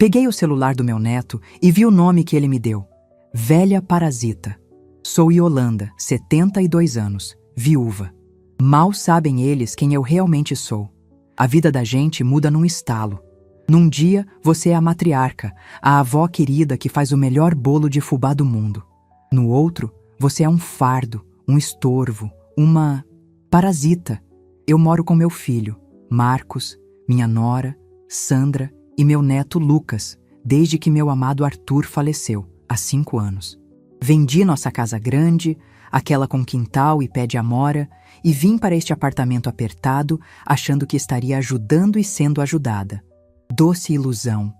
Peguei o celular do meu neto e vi o nome que ele me deu. Velha Parasita. Sou Yolanda, 72 anos, viúva. Mal sabem eles quem eu realmente sou. A vida da gente muda num estalo. Num dia, você é a matriarca, a avó querida que faz o melhor bolo de fubá do mundo. No outro, você é um fardo, um estorvo, uma parasita. Eu moro com meu filho, Marcos, minha nora, Sandra e meu neto Lucas, desde que meu amado Arthur faleceu, há 5 anos. Vendi nossa casa grande, aquela com quintal e pé de amora, e vim para este apartamento apertado, achando que estaria ajudando e sendo ajudada. Doce ilusão.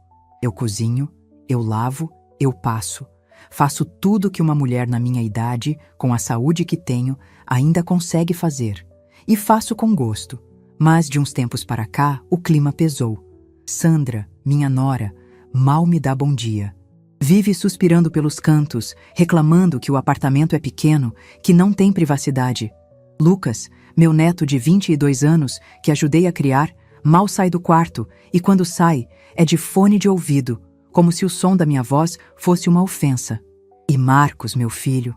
Eu cozinho, eu lavo, eu passo. Faço tudo que uma mulher na minha idade, com a saúde que tenho, ainda consegue fazer. E faço com gosto. Mas de uns tempos para cá, o clima pesou. Sandra, minha nora, mal me dá bom dia. Vive suspirando pelos cantos, reclamando que o apartamento é pequeno, que não tem privacidade. Lucas, meu neto de 22 anos, que ajudei a criar, mal sai do quarto, e quando sai, é de fone de ouvido, como se o som da minha voz fosse uma ofensa. E Marcos, meu filho...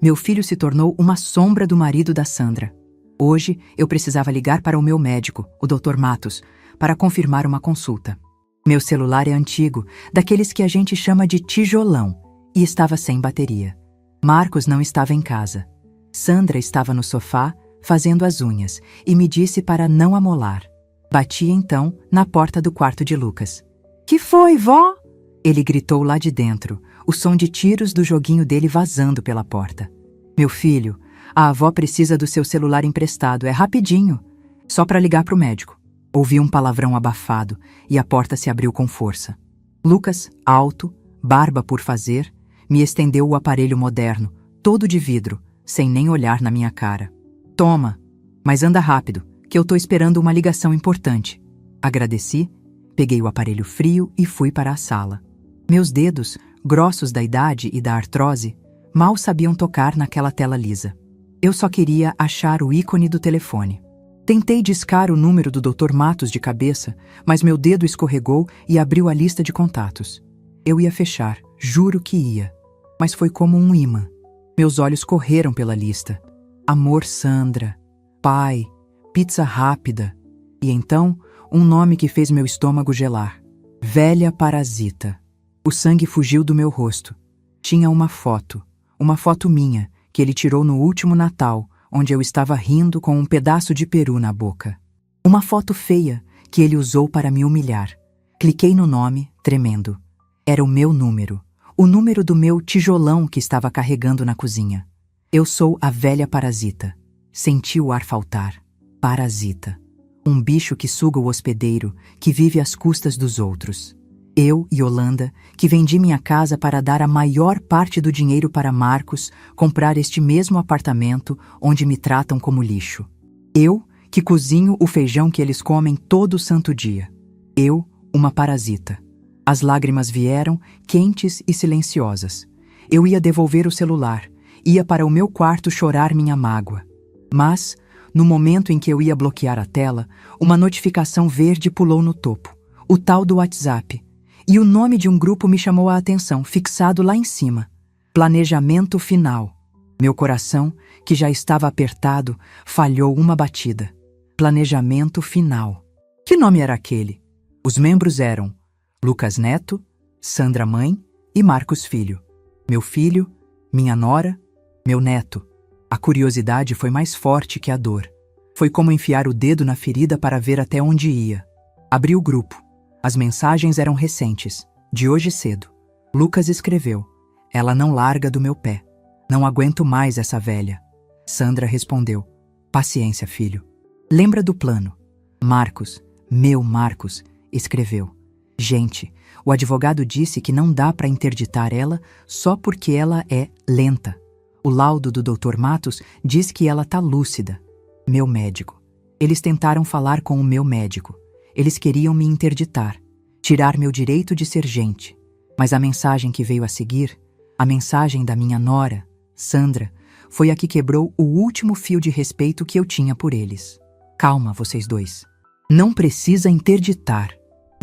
meu filho se tornou uma sombra do marido da Sandra. Hoje, eu precisava ligar para o meu médico, o Dr. Matos, para confirmar uma consulta. Meu celular é antigo, daqueles que a gente chama de tijolão, e estava sem bateria. Marcos não estava em casa. Sandra estava no sofá, fazendo as unhas, e me disse para não amolar. Bati então na porta do quarto de Lucas. "Que foi, vó?" Ele gritou lá de dentro, o som de tiros do joguinho dele vazando pela porta. "Meu filho, a avó precisa do seu celular emprestado, é rapidinho, só para ligar para o médico." Ouvi um palavrão abafado e a porta se abriu com força. Lucas, alto, barba por fazer, me estendeu o aparelho moderno, todo de vidro, sem nem olhar na minha cara. "Toma, mas anda rápido, que eu tô esperando uma ligação importante." Agradeci, peguei o aparelho frio e fui para a sala. Meus dedos, grossos da idade e da artrose, mal sabiam tocar naquela tela lisa. Eu só queria achar o ícone do telefone. Tentei discar o número do Dr. Matos de cabeça, mas meu dedo escorregou e abriu a lista de contatos. Eu ia fechar, juro que ia. Mas foi como um imã. Meus olhos correram pela lista. Amor Sandra, pai, pizza rápida. E então, um nome que fez meu estômago gelar. Velha Parasita. O sangue fugiu do meu rosto. Tinha uma foto minha, que ele tirou no último Natal, onde eu estava rindo com um pedaço de peru na boca. Uma foto feia que ele usou para me humilhar. Cliquei no nome, tremendo. Era o meu número, o número do meu tijolão que estava carregando na cozinha. Eu sou a velha parasita. Senti o ar faltar. Parasita. Um bicho que suga o hospedeiro, que vive às custas dos outros. Eu, Yolanda, que vendi minha casa para dar a maior parte do dinheiro para Marcos comprar este mesmo apartamento onde me tratam como lixo. Eu, que cozinho o feijão que eles comem todo santo dia. Eu, uma parasita. As lágrimas vieram, quentes e silenciosas. Eu ia devolver o celular, ia para o meu quarto chorar minha mágoa. Mas, no momento em que eu ia bloquear a tela, uma notificação verde pulou no topo, o tal do WhatsApp. E o nome de um grupo me chamou a atenção, fixado lá em cima. Planejamento final. Meu coração, que já estava apertado, falhou uma batida. Planejamento final. Que nome era aquele? Os membros eram Lucas Neto, Sandra Mãe e Marcos Filho. Meu filho, minha nora, meu neto. A curiosidade foi mais forte que a dor. Foi como enfiar o dedo na ferida para ver até onde ia. Abri o grupo. As mensagens eram recentes, de hoje cedo. Lucas escreveu: "Ela não larga do meu pé. Não aguento mais essa velha." Sandra respondeu: "Paciência, filho. Lembra do plano." Marcos, meu Marcos, escreveu: "Gente, o advogado disse que não dá para interditar ela só porque ela é lenta. O laudo do Dr. Matos diz que ela tá lúcida." Meu médico. Eles tentaram falar com o meu médico. Eles queriam me interditar, tirar meu direito de ser gente. Mas a mensagem que veio a seguir, a mensagem da minha nora, Sandra, foi a que quebrou o último fio de respeito que eu tinha por eles. "Calma, vocês dois. Não precisa interditar."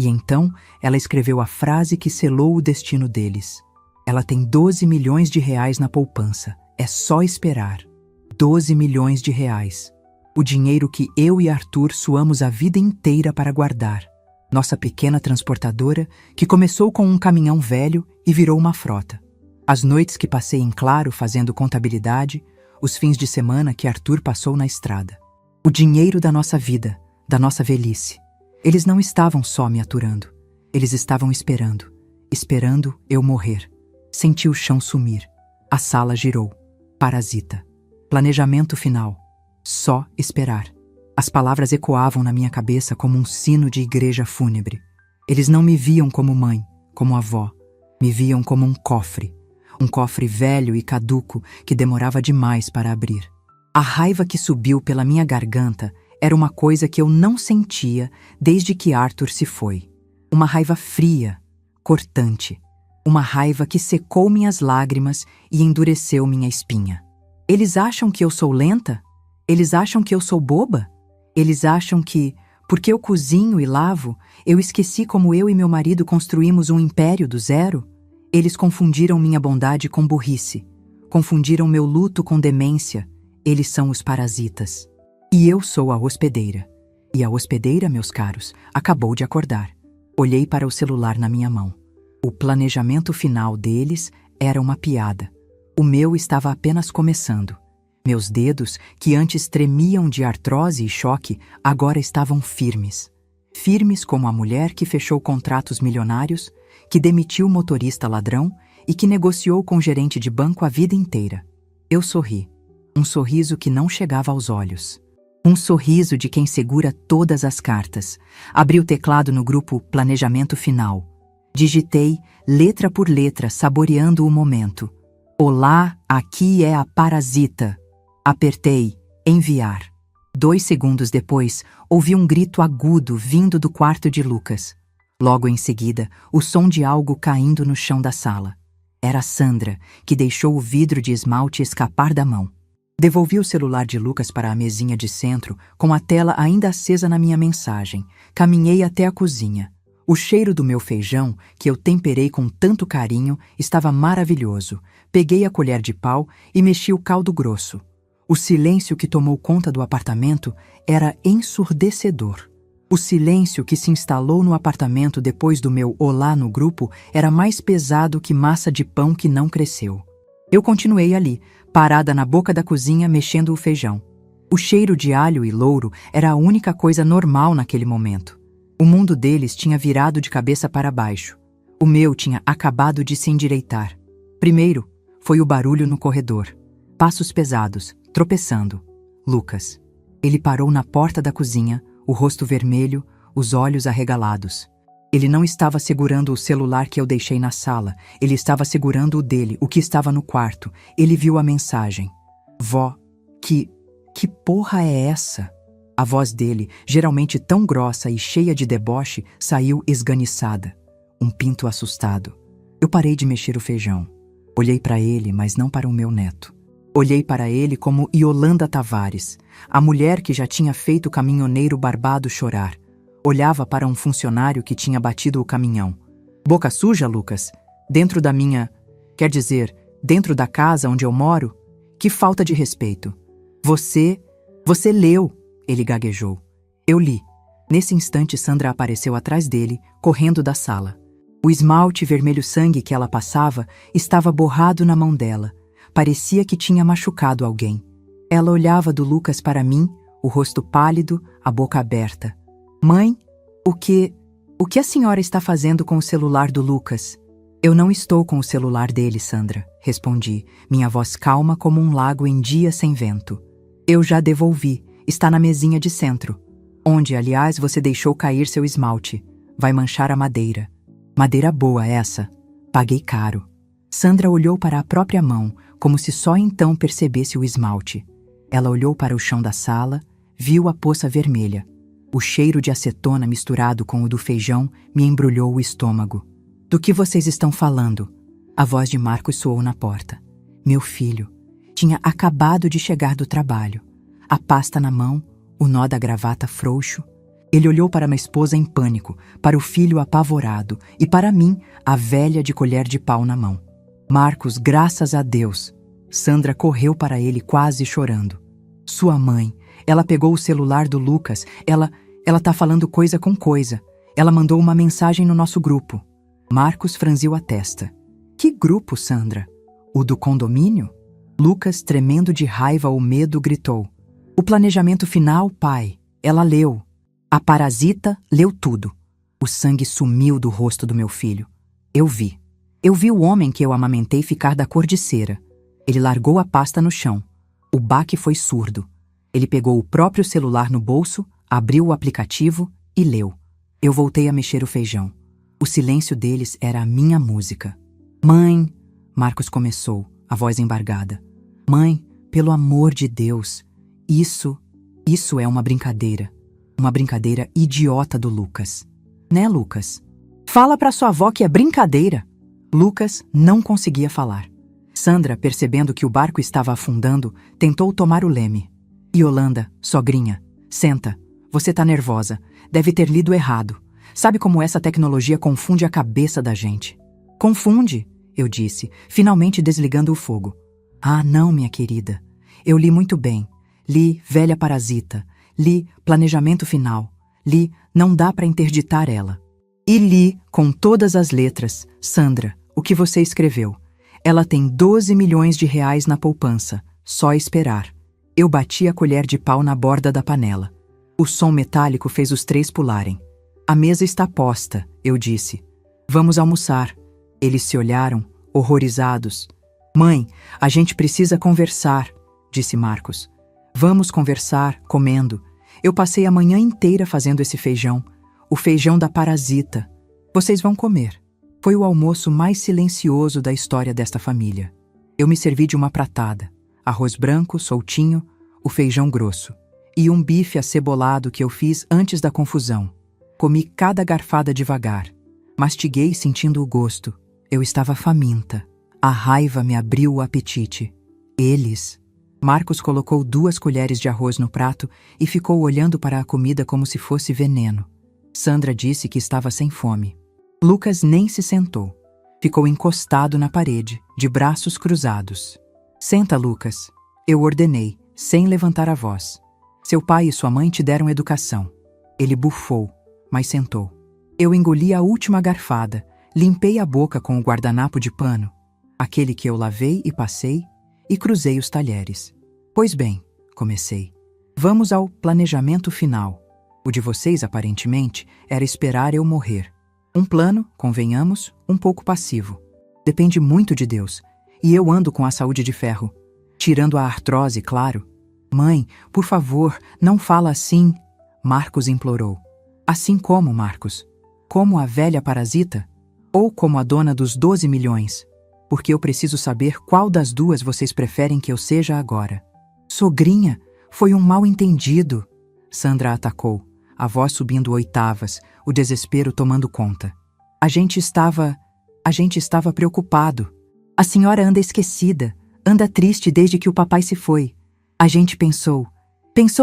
E então ela escreveu a frase que selou o destino deles. Ela tem 12 milhões de reais na poupança. É só esperar. 12 milhões de reais. O dinheiro que eu e Arthur suamos a vida inteira para guardar. Nossa pequena transportadora, que começou com um caminhão velho e virou uma frota. As noites que passei em claro fazendo contabilidade, os fins de semana que Arthur passou na estrada. O dinheiro da nossa vida, da nossa velhice. Eles não estavam só me aturando. Eles estavam esperando. Esperando eu morrer. Senti o chão sumir. A sala girou. Parasita. Planejamento final. Só esperar. As palavras ecoavam na minha cabeça como um sino de igreja fúnebre. Eles não me viam como mãe, como avó. Me viam como um cofre. Um cofre velho e caduco que demorava demais para abrir. A raiva que subiu pela minha garganta era uma coisa que eu não sentia desde que Arthur se foi. Uma raiva fria, cortante. Uma raiva que secou minhas lágrimas e endureceu minha espinha. Eles acham que eu sou lenta? Eles acham que eu sou boba? Eles acham que, porque eu cozinho e lavo, eu esqueci como eu e meu marido construímos um império do zero? Eles confundiram minha bondade com burrice. Confundiram meu luto com demência. Eles são os parasitas. E eu sou a hospedeira. E a hospedeira, meus caros, acabou de acordar. Olhei para o celular na minha mão. O planejamento final deles era uma piada. O meu estava apenas começando. Meus dedos, que antes tremiam de artrose e choque, agora estavam firmes. Firmes como a mulher que fechou contratos milionários, que demitiu o motorista ladrão e que negociou com o gerente de banco a vida inteira. Eu sorri. Um sorriso que não chegava aos olhos. Um sorriso de quem segura todas as cartas. Abri o teclado no grupo Planejamento Final. Digitei, letra por letra, saboreando o momento. Olá, aqui é a Parasita. Apertei, enviar. 2 segundos depois, ouvi um grito agudo vindo do quarto de Lucas. Logo em seguida, o som de algo caindo no chão da sala. Era Sandra, que deixou o vidro de esmalte escapar da mão. Devolvi o celular de Lucas para a mesinha de centro, com a tela ainda acesa na minha mensagem. Caminhei até a cozinha. O cheiro do meu feijão, que eu temperei com tanto carinho, estava maravilhoso. Peguei a colher de pau e mexi o caldo grosso. O silêncio que tomou conta do apartamento era ensurdecedor. O silêncio que se instalou no apartamento depois do meu olá no grupo era mais pesado que massa de pão que não cresceu. Eu continuei ali, parada na boca da cozinha, mexendo o feijão. O cheiro de alho e louro era a única coisa normal naquele momento. O mundo deles tinha virado de cabeça para baixo. O meu tinha acabado de se endireitar. Primeiro, foi o barulho no corredor. Passos pesados, tropeçando. Lucas. Ele parou na porta da cozinha, o rosto vermelho, os olhos arregalados. Ele não estava segurando o celular que eu deixei na sala. Ele estava segurando o dele, o que estava no quarto. Ele viu a mensagem. Vó, que porra é essa? A voz dele, geralmente tão grossa e cheia de deboche, saiu esganiçada. Um pinto assustado. Eu parei de mexer o feijão. Olhei para ele, mas não para o meu neto. Olhei para ele como Yolanda Tavares, a mulher que já tinha feito o caminhoneiro barbado chorar. Olhava para um funcionário que tinha batido o caminhão. Boca suja, Lucas? Dentro da minha... Quer dizer, dentro da casa onde eu moro? Que falta de respeito. Você leu, ele gaguejou. Eu li. Nesse instante, Sandra apareceu atrás dele, correndo da sala. O esmalte vermelho sangue que ela passava estava borrado na mão dela. Parecia que tinha machucado alguém. Ela olhava do Lucas para mim, o rosto pálido, a boca aberta. Mãe, o que a senhora está fazendo com o celular do Lucas? Eu não estou com o celular dele, Sandra, respondi, minha voz calma como um lago em dia sem vento. Eu já devolvi, está na mesinha de centro, onde, aliás, você deixou cair seu esmalte. Vai manchar a madeira. Madeira boa essa. Paguei caro. Sandra olhou para a própria mão, como se só então percebesse o esmalte. Ela olhou para o chão da sala, viu a poça vermelha. O cheiro de acetona misturado com o do feijão me embrulhou o estômago. Do que vocês estão falando? A voz de Marcos soou na porta. Meu filho. Tinha acabado de chegar do trabalho. A pasta na mão, o nó da gravata frouxo. Ele olhou para minha esposa em pânico, para o filho apavorado e para mim, a velha de colher de pau na mão. Marcos, graças a Deus. Sandra correu para ele quase chorando. Sua mãe, ela pegou o celular do Lucas, ela tá falando coisa com coisa. Ela mandou uma mensagem no nosso grupo. Marcos franziu a testa. Que grupo, Sandra? O do condomínio? Lucas, tremendo de raiva ou medo, gritou. O planejamento final, pai. Ela leu. A parasita leu tudo. O sangue sumiu do rosto do meu filho. Eu vi. Eu vi o homem que eu amamentei ficar da cor de cera. Ele largou a pasta no chão. O baque foi surdo. Ele pegou o próprio celular no bolso, abriu o aplicativo e leu. Eu voltei a mexer o feijão. O silêncio deles era a minha música. Mãe, Marcos começou, a voz embargada. Mãe, pelo amor de Deus, isso é uma brincadeira. Uma brincadeira idiota do Lucas. Né, Lucas? Fala pra sua avó que é brincadeira. Lucas não conseguia falar. Sandra, percebendo que o barco estava afundando, tentou tomar o leme. Yolanda, sogrinha, senta. Você tá nervosa. Deve ter lido errado. Sabe como essa tecnologia confunde a cabeça da gente? Confunde, eu disse, finalmente desligando o fogo. Ah, não, minha querida. Eu li muito bem. Li Velha Parasita. Li Planejamento Final. Li Não Dá Pra Interditar Ela. E li, com todas as letras, Sandra, o que você escreveu. Ela tem 12 milhões de reais na poupança. Só esperar. Eu bati a colher de pau na borda da panela. O som metálico fez os três pularem. A mesa está posta, eu disse. Vamos almoçar. Eles se olharam, horrorizados. Mãe, a gente precisa conversar, disse Marcos. Vamos conversar, comendo. Eu passei a manhã inteira fazendo esse feijão. O feijão da parasita. Vocês vão comer. Foi o almoço mais silencioso da história desta família. Eu me servi de uma pratada. Arroz branco, soltinho, o feijão grosso. E um bife acebolado que eu fiz antes da confusão. Comi cada garfada devagar. Mastiguei sentindo o gosto. Eu estava faminta. A raiva me abriu o apetite. Eles... Marcos colocou 2 colheres de arroz no prato e ficou olhando para a comida como se fosse veneno. Sandra disse que estava sem fome. Lucas nem se sentou. Ficou encostado na parede, de braços cruzados. Senta, Lucas. Eu ordenei, sem levantar a voz. Seu pai e sua mãe te deram educação. Ele bufou, mas sentou. Eu engoli a última garfada, limpei a boca com o guardanapo de pano, aquele que eu lavei e passei, e cruzei os talheres. Pois bem, comecei. Vamos ao planejamento final. O de vocês, aparentemente, era esperar eu morrer. Um plano, convenhamos, um pouco passivo. Depende muito de Deus. E eu ando com a saúde de ferro. Tirando a artrose, claro. Mãe, por favor, não fala assim. Marcos implorou. Assim como, Marcos? Como a velha parasita? Ou como a dona dos 12 milhões? Porque eu preciso saber qual das duas vocês preferem que eu seja agora. Sogrinha, foi um mal-entendido. Sandra atacou, a voz subindo oitavas, o desespero tomando conta. A gente estava preocupado. A senhora anda esquecida, anda triste desde que o papai se foi. A gente pensou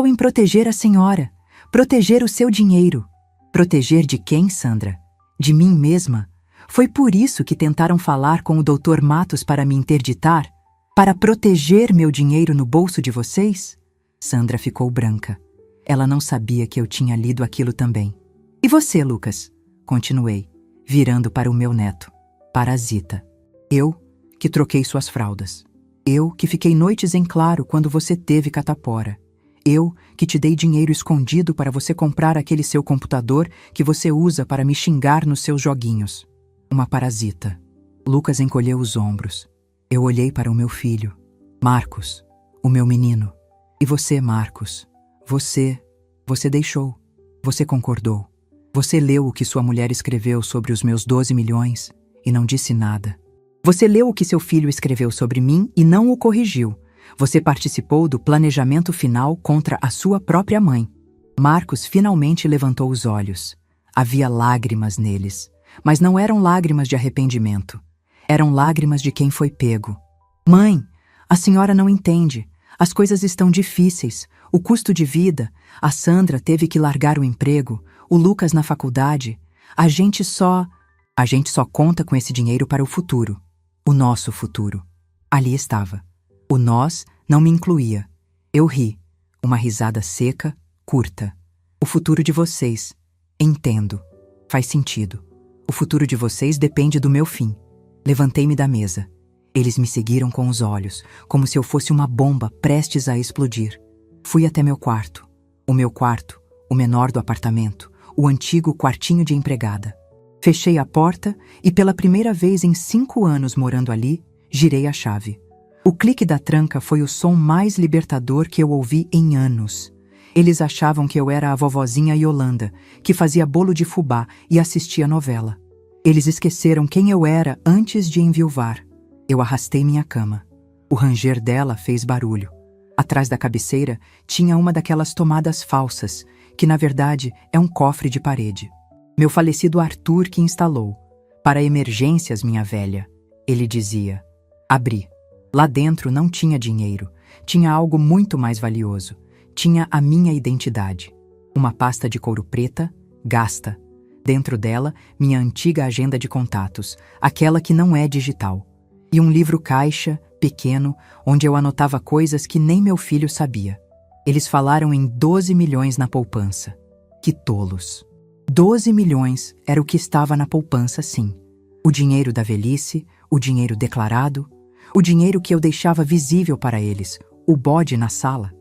em proteger a senhora, proteger o seu dinheiro. Proteger de quem, Sandra? De mim mesma? Foi por isso que tentaram falar com o Dr. Matos para me interditar? Para proteger meu dinheiro no bolso de vocês? Sandra ficou branca. Ela não sabia que eu tinha lido aquilo também. E você, Lucas? Continuei, virando para o meu neto. Parasita. Eu, que troquei suas fraldas. Eu, que fiquei noites em claro quando você teve catapora. Eu, que te dei dinheiro escondido para você comprar aquele seu computador que você usa para me xingar nos seus joguinhos. Uma parasita. Lucas encolheu os ombros. Eu olhei para o meu filho. Marcos, o meu menino. E você, Marcos? Você deixou. Você concordou. Você leu o que sua mulher escreveu sobre os meus 12 milhões e não disse nada. Você leu o que seu filho escreveu sobre mim e não o corrigiu. Você participou do planejamento final contra a sua própria mãe. Marcos finalmente levantou os olhos. Havia lágrimas neles. Mas não eram lágrimas de arrependimento. Eram lágrimas de quem foi pego. Mãe, a senhora não entende. As coisas estão difíceis, o custo de vida, a Sandra teve que largar o emprego, o Lucas na faculdade. A gente só conta com esse dinheiro para o futuro. O nosso futuro. Ali estava. O nós não me incluía. Eu ri. Uma risada seca, curta. O futuro de vocês. Entendo. Faz sentido. O futuro de vocês depende do meu fim. Levantei-me da mesa. Eles me seguiram com os olhos, como se eu fosse uma bomba prestes a explodir. Fui até meu quarto. O meu quarto, o menor do apartamento, o antigo quartinho de empregada. Fechei a porta e, pela primeira vez em 5 anos morando ali, girei a chave. O clique da tranca foi o som mais libertador que eu ouvi em anos. Eles achavam que eu era a vovozinha Yolanda, que fazia bolo de fubá e assistia novela. Eles esqueceram quem eu era antes de enviuvar. Eu arrastei minha cama. O ranger dela fez barulho. Atrás da cabeceira tinha uma daquelas tomadas falsas, que na verdade é um cofre de parede. Meu falecido Arthur que instalou. Para emergências, minha velha, ele dizia. Abri. Lá dentro não tinha dinheiro. Tinha algo muito mais valioso. Tinha a minha identidade. Uma pasta de couro preta, gasta. Dentro dela, minha antiga agenda de contatos, aquela que não é digital. E um livro caixa, pequeno, onde eu anotava coisas que nem meu filho sabia. Eles falaram em 12 milhões na poupança. Que tolos! 12 milhões era o que estava na poupança, sim. O dinheiro da velhice, o dinheiro declarado, o dinheiro que eu deixava visível para eles, o bode na sala.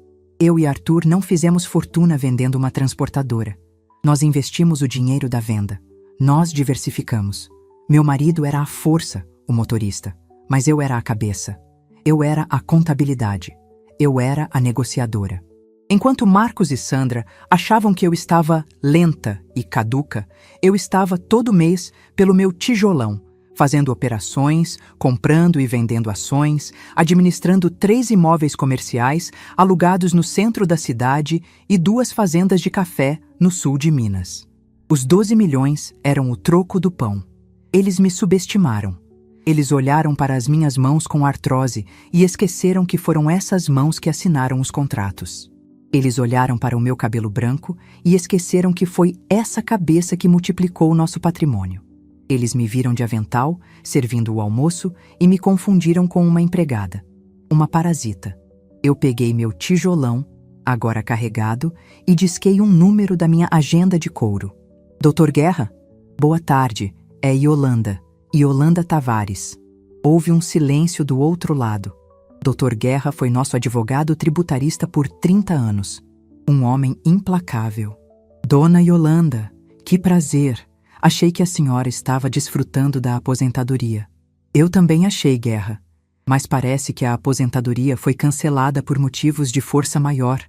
Eu e Arthur não fizemos fortuna vendendo uma transportadora. Nós investimos o dinheiro da venda. Nós diversificamos. Meu marido era a força, o motorista, mas eu era a cabeça. Eu era a contabilidade. Eu era a negociadora. Enquanto Marcos e Sandra achavam que eu estava lenta e caduca, eu estava todo mês pelo meu tijolão, fazendo operações, comprando e vendendo ações, administrando 3 imóveis comerciais alugados no centro da cidade e 2 fazendas de café no sul de Minas. Os 12 milhões eram o troco do pão. Eles me subestimaram. Eles olharam para as minhas mãos com artrose e esqueceram que foram essas mãos que assinaram os contratos. Eles olharam para o meu cabelo branco e esqueceram que foi essa cabeça que multiplicou o nosso patrimônio. Eles me viram de avental, servindo o almoço, e me confundiram com uma empregada, uma parasita. Eu peguei meu tijolão, agora carregado, e disquei um número da minha agenda de couro. Doutor Guerra? Boa tarde, é Yolanda. Yolanda Tavares. Houve um silêncio do outro lado. Dr. Guerra foi nosso advogado tributarista por 30 anos. Um homem implacável. Dona Yolanda, que prazer. Achei que a senhora estava desfrutando da aposentadoria. Eu também achei, Guerra. Mas parece que a aposentadoria foi cancelada por motivos de força maior.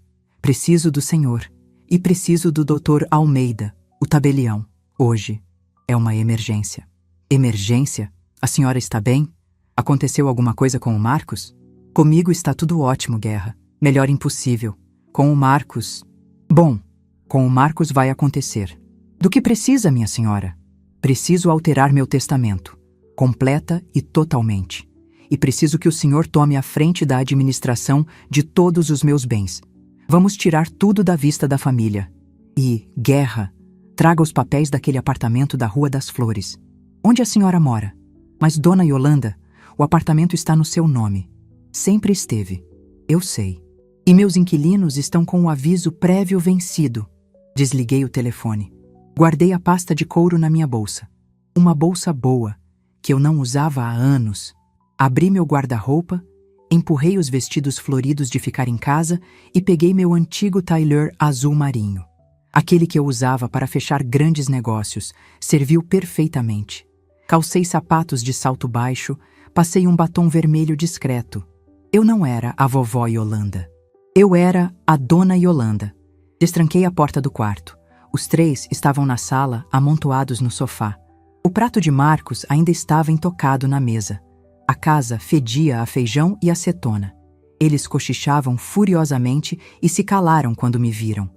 Preciso do senhor. E preciso do Dr. Almeida, o tabelião. Hoje. É uma emergência. Emergência? A senhora está bem? Aconteceu alguma coisa com o Marcos? Comigo está tudo ótimo, Guerra. Melhor impossível. Com o Marcos... Bom, com o Marcos vai acontecer. Do que precisa, minha senhora? Preciso alterar meu testamento. Completa e totalmente. E preciso que o senhor tome a frente da administração de todos os meus bens. Vamos tirar tudo da vista da família. E, Guerra, traga os papéis daquele apartamento da Rua das Flores. Onde a senhora mora? Mas, dona Yolanda, o apartamento está no seu nome. Sempre esteve. Eu sei. E meus inquilinos estão com o aviso prévio vencido. Desliguei o telefone. Guardei a pasta de couro na minha bolsa. Uma bolsa boa, que eu não usava há anos. Abri meu guarda-roupa, empurrei os vestidos floridos de ficar em casa e peguei meu antigo tailleur azul marinho. Aquele que eu usava para fechar grandes negócios, serviu perfeitamente. Calcei sapatos de salto baixo, passei um batom vermelho discreto. Eu não era a vovó Yolanda. Eu era a dona Yolanda. Destranquei a porta do quarto. Os 3 estavam na sala, amontoados no sofá. O prato de Marcos ainda estava intocado na mesa. A casa fedia a feijão e acetona. Eles cochichavam furiosamente e se calaram quando me viram.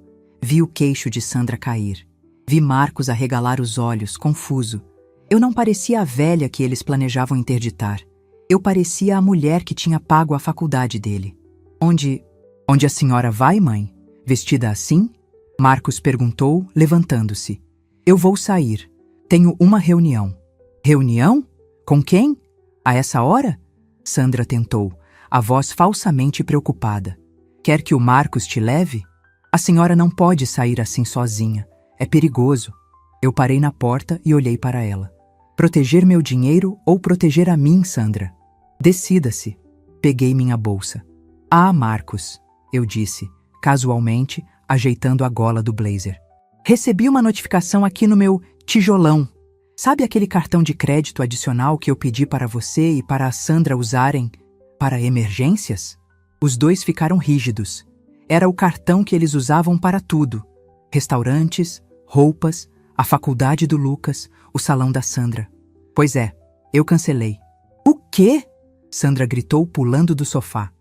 Vi o queixo de Sandra cair. Vi Marcos arregalar os olhos, confuso. Eu não parecia a velha que eles planejavam interditar. Eu parecia a mulher que tinha pago a faculdade dele. Onde a senhora vai, mãe? Vestida assim? Marcos perguntou, levantando-se. Eu vou sair. Tenho uma reunião. Reunião? Com quem? A essa hora? Sandra tentou, a voz falsamente preocupada. Quer que o Marcos te leve? A senhora não pode sair assim sozinha. É perigoso. Eu parei na porta e olhei para ela. Proteger meu dinheiro ou proteger a mim, Sandra? Decida-se. Peguei minha bolsa. Ah, Marcos, eu disse, casualmente, ajeitando a gola do blazer. Recebi uma notificação aqui no meu tijolão. Sabe aquele cartão de crédito adicional que eu pedi para você e para a Sandra usarem para emergências? Os dois ficaram rígidos. Era o cartão que eles usavam para tudo. Restaurantes, roupas, a faculdade do Lucas, o salão da Sandra. Pois é, eu cancelei. O quê? Sandra gritou, pulando do sofá.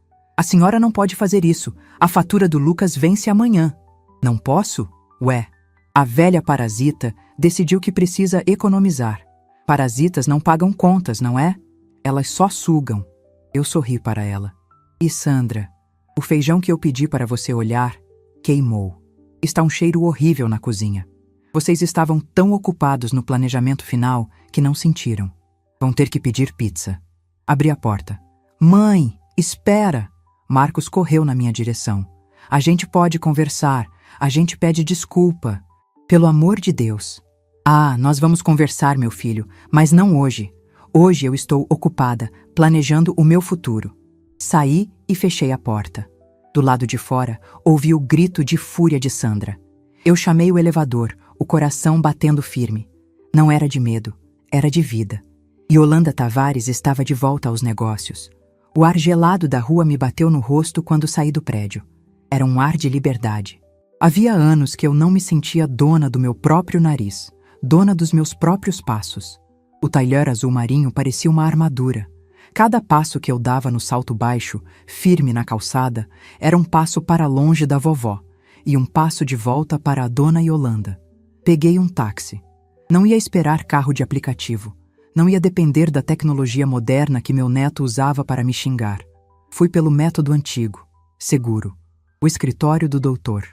A senhora não pode fazer isso. A fatura do Lucas vence amanhã. Não posso? Ué, a velha parasita decidiu que precisa economizar. Parasitas não pagam contas, não é? Elas só sugam. Eu sorri para ela. E Sandra, o feijão que eu pedi para você olhar queimou. Está um cheiro horrível na cozinha. Vocês estavam tão ocupados no planejamento final que não sentiram. Vão ter que pedir pizza. Abri a porta. Mãe, espera! Marcos correu na minha direção. A gente pode conversar. A gente pede desculpa. Pelo amor de Deus. Ah, nós vamos conversar, meu filho, mas não hoje. Hoje eu estou ocupada, planejando o meu futuro. Saí e fechei a porta. Do lado de fora, ouvi o grito de fúria de Sandra. Eu chamei o elevador, o coração batendo firme. Não era de medo, era de vida. Yolanda Tavares estava de volta aos negócios. O ar gelado da rua me bateu no rosto quando saí do prédio. Era um ar de liberdade. Havia anos que eu não me sentia dona do meu próprio nariz, dona dos meus próprios passos. O tailleur azul marinho parecia uma armadura. Cada passo que eu dava no salto baixo, firme na calçada, era um passo para longe da vovó e um passo de volta para a dona Yolanda. Peguei um táxi. Não ia esperar carro de aplicativo. Não ia depender da tecnologia moderna que meu neto usava para me xingar. Fui pelo método antigo, seguro. O escritório do doutor.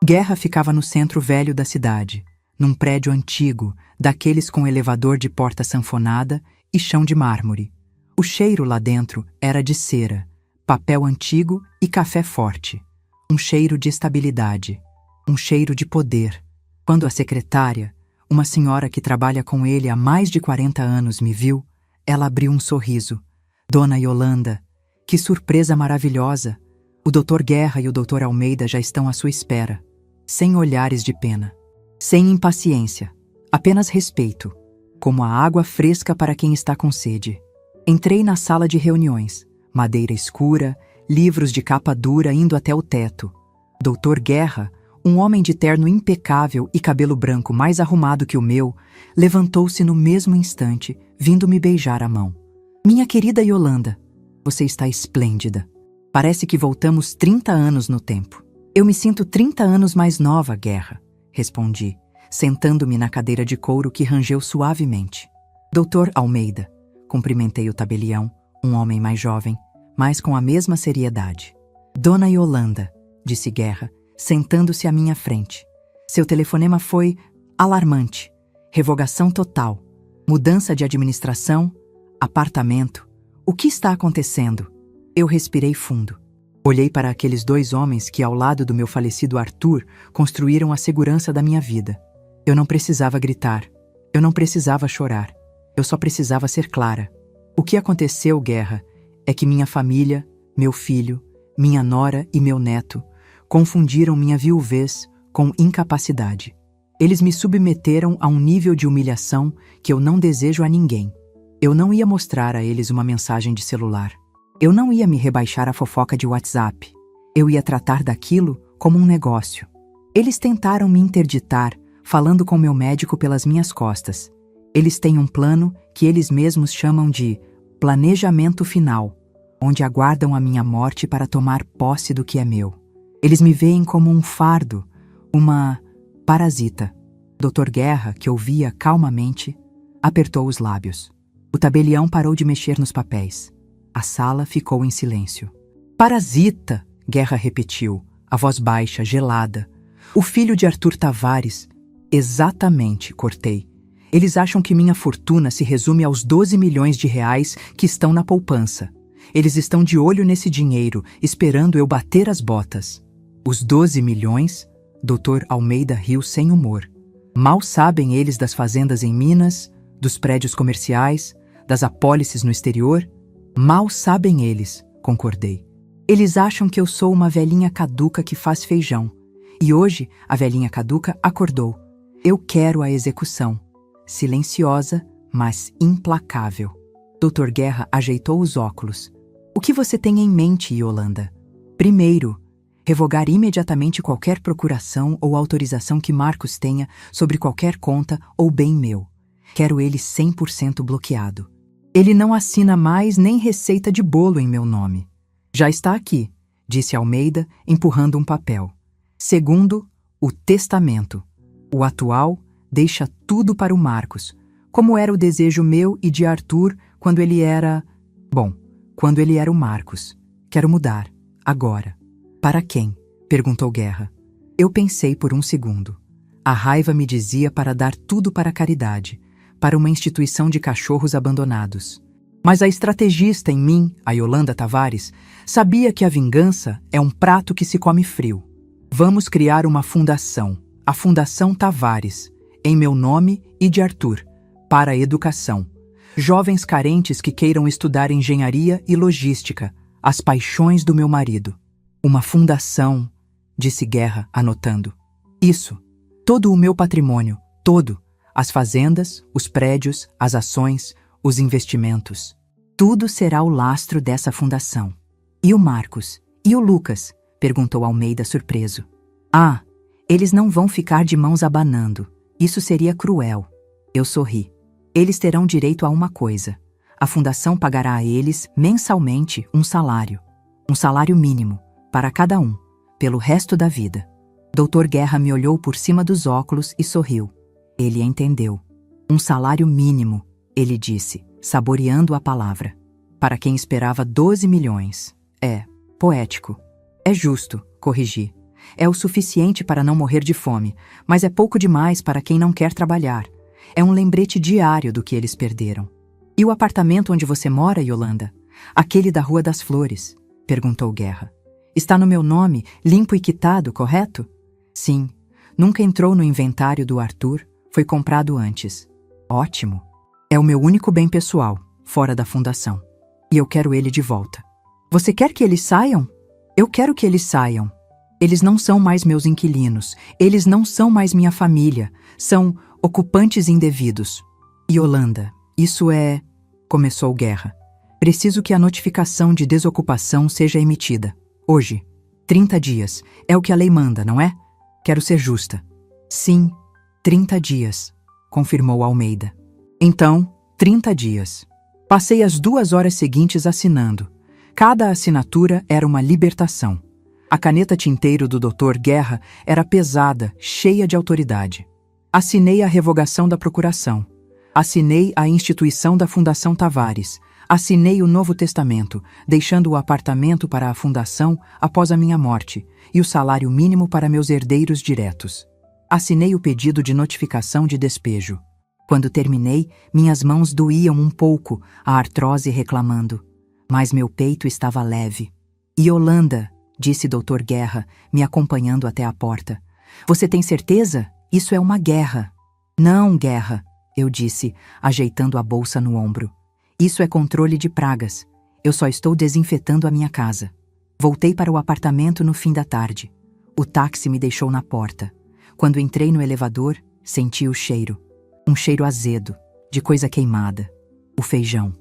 Guerra ficava no centro velho da cidade, num prédio antigo, daqueles com elevador de porta sanfonada e chão de mármore. O cheiro lá dentro era de cera, papel antigo e café forte. Um cheiro de estabilidade, um cheiro de poder. Quando a secretária, uma senhora que trabalha com ele há mais de 40 anos, me viu, ela abriu um sorriso. Dona Yolanda, que surpresa maravilhosa! O Dr. Guerra e o Dr. Almeida já estão à sua espera. Sem olhares de pena, sem impaciência, apenas respeito, como a água fresca para quem está com sede. Entrei na sala de reuniões, madeira escura, livros de capa dura indo até o teto. Dr. Guerra, um homem de terno impecável e cabelo branco mais arrumado que o meu, levantou-se no mesmo instante, vindo me beijar a mão. Minha querida Yolanda, você está esplêndida. Parece que voltamos 30 anos no tempo. Eu me sinto 30 anos mais nova, Guerra, respondi, sentando-me na cadeira de couro que rangeu suavemente. Dr. Almeida, cumprimentei o tabelião, um homem mais jovem, mas com a mesma seriedade. Dona Yolanda, disse Guerra, sentando-se à minha frente. Seu telefonema foi alarmante. Revogação total. Mudança de administração. Apartamento. O que está acontecendo? Eu respirei fundo. Olhei para aqueles dois homens que, ao lado do meu falecido Arthur, construíram a segurança da minha vida. Eu não precisava gritar. Eu não precisava chorar. Eu só precisava ser clara. O que aconteceu, Guerra, é que minha família, meu filho, minha nora e meu neto confundiram minha viuvez com incapacidade. Eles me submeteram a um nível de humilhação que eu não desejo a ninguém. Eu não ia mostrar a eles uma mensagem de celular. Eu não ia me rebaixar a fofoca de WhatsApp. Eu ia tratar daquilo como um negócio. Eles tentaram me interditar, falando com meu médico pelas minhas costas. Eles têm um plano que eles mesmos chamam de planejamento final, onde aguardam a minha morte para tomar posse do que é meu. Eles me veem como um fardo, uma parasita. Dr. Guerra, que ouvia calmamente, apertou os lábios. O tabelião parou de mexer nos papéis. A sala ficou em silêncio. Parasita! Guerra repetiu, a voz baixa, gelada. O filho de Arthur Tavares. Exatamente, cortei. Eles acham que minha fortuna se resume aos 12 milhões de reais que estão na poupança. Eles estão de olho nesse dinheiro, esperando eu bater as botas. Os 12 milhões? Dr. Almeida riu sem humor. Mal sabem eles das fazendas em Minas, dos prédios comerciais, das apólices no exterior? Mal sabem eles, concordei. Eles acham que eu sou uma velhinha caduca que faz feijão. E hoje, a velhinha caduca acordou. Eu quero a execução. Silenciosa, mas implacável. Dr. Guerra ajeitou os óculos. O que você tem em mente, Yolanda? Primeiro, revogar imediatamente qualquer procuração ou autorização que Marcos tenha sobre qualquer conta ou bem meu. Quero ele 100% bloqueado. Ele não assina mais nem receita de bolo em meu nome. Já está aqui, disse Almeida, empurrando um papel. Segundo, o testamento. O atual deixa tudo para o Marcos, como era o desejo meu e de Arthur quando ele era... Bom, quando ele era o Marcos. Quero mudar, agora. Para quem? Perguntou Guerra. Eu pensei por um segundo. A raiva me dizia para dar tudo para a caridade, para uma instituição de cachorros abandonados. Mas a estrategista em mim, a Yolanda Tavares, sabia que a vingança é um prato que se come frio. Vamos criar uma fundação, a Fundação Tavares, em meu nome e de Arthur, para a educação. Jovens carentes que queiram estudar engenharia e logística, as paixões do meu marido. Uma fundação, disse Guerra, anotando. Isso, todo o meu patrimônio, todo. As fazendas, os prédios, as ações, os investimentos. Tudo será o lastro dessa fundação. E o Marcos? E o Lucas? Perguntou Almeida surpreso. Ah, eles não vão ficar de mãos abanando. Isso seria cruel. Eu sorri. Eles terão direito a uma coisa. A fundação pagará a eles, mensalmente, um salário mínimo, para cada um, pelo resto da vida. Dr. Guerra me olhou por cima dos óculos e sorriu. Ele entendeu. Um salário mínimo, ele disse, saboreando a palavra. Para quem esperava 12 milhões. É poético. É justo, corrigi. É o suficiente para não morrer de fome, mas é pouco demais para quem não quer trabalhar. É um lembrete diário do que eles perderam. E o apartamento onde você mora, Yolanda? Aquele da Rua das Flores? Perguntou Guerra. Está no meu nome, limpo e quitado, correto? Sim. Nunca entrou no inventário do Arthur, foi comprado antes. Ótimo. É o meu único bem pessoal, fora da fundação. E eu quero ele de volta. Você quer que eles saiam? Eu quero que eles saiam. Eles não são mais meus inquilinos. Eles não são mais minha família. São ocupantes indevidos. Yolanda, isso é... Começou Guerra. Preciso que a notificação de desocupação seja emitida. Hoje. 30 dias. É o que a lei manda, não é? Quero ser justa. Sim, 30 dias, confirmou Almeida. Então, 30 dias. Passei as 2 horas seguintes assinando. Cada assinatura era uma libertação. A caneta tinteiro do Dr. Guerra era pesada, cheia de autoridade. Assinei a revogação da procuração. Assinei a instituição da Fundação Tavares. Assinei o Novo Testamento, deixando o apartamento para a fundação após a minha morte e o salário mínimo para meus herdeiros diretos. Assinei o pedido de notificação de despejo. Quando terminei, minhas mãos doíam um pouco, a artrose reclamando. Mas meu peito estava leve. Yolanda, disse Dr. Guerra, me acompanhando até a porta. Você tem certeza? Isso é uma guerra. Não, Guerra, eu disse, ajeitando a bolsa no ombro. Isso é controle de pragas. Eu só estou desinfetando a minha casa. Voltei para o apartamento no fim da tarde. O táxi me deixou na porta. Quando entrei no elevador, senti o cheiro. Um cheiro azedo, de coisa queimada. O feijão.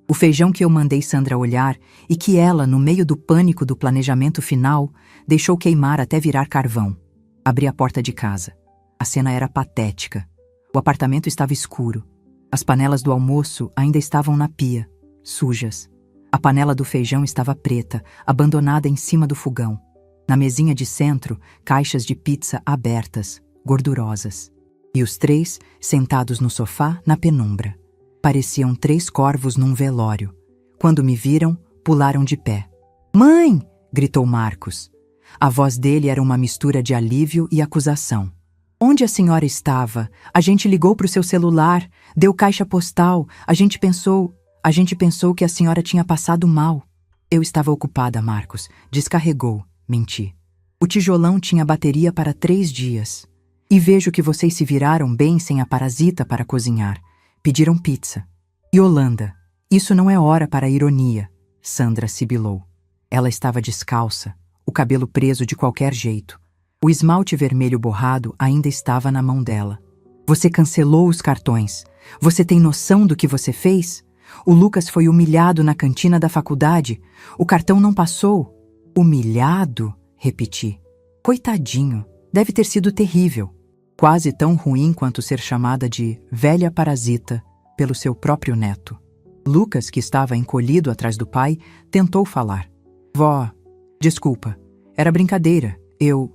O feijão que eu mandei Sandra olhar e que ela, no meio do pânico do planejamento final, deixou queimar até virar carvão. Abri a porta de casa. A cena era patética. O apartamento estava escuro. As panelas do almoço ainda estavam na pia, sujas. A panela do feijão estava preta, abandonada em cima do fogão. Na mesinha de centro, caixas de pizza abertas, gordurosas. E os 3 sentados no sofá, na penumbra. Pareciam 3 corvos num velório. Quando me viram, pularam de pé. Mãe! gritou Marcos. A voz dele era uma mistura de alívio e acusação. Onde a senhora estava? A gente ligou para o seu celular, deu caixa postal, a gente pensou que a senhora tinha passado mal. Eu estava ocupada, Marcos. Descarregou. Menti. O tijolão tinha bateria para 3 dias. E vejo que vocês se viraram bem sem a parasita para cozinhar. Pediram pizza. Yolanda, isso não é hora para ironia, Sandra sibilou. Ela estava descalça, o cabelo preso de qualquer jeito. O esmalte vermelho borrado ainda estava na mão dela. Você cancelou os cartões. Você tem noção do que você fez? O Lucas foi humilhado na cantina da faculdade. O cartão não passou. Humilhado? Repeti. Coitadinho, deve ter sido terrível. Quase tão ruim quanto ser chamada de velha parasita pelo seu próprio neto. Lucas, que estava encolhido atrás do pai, tentou falar. Vó, desculpa, era brincadeira. Eu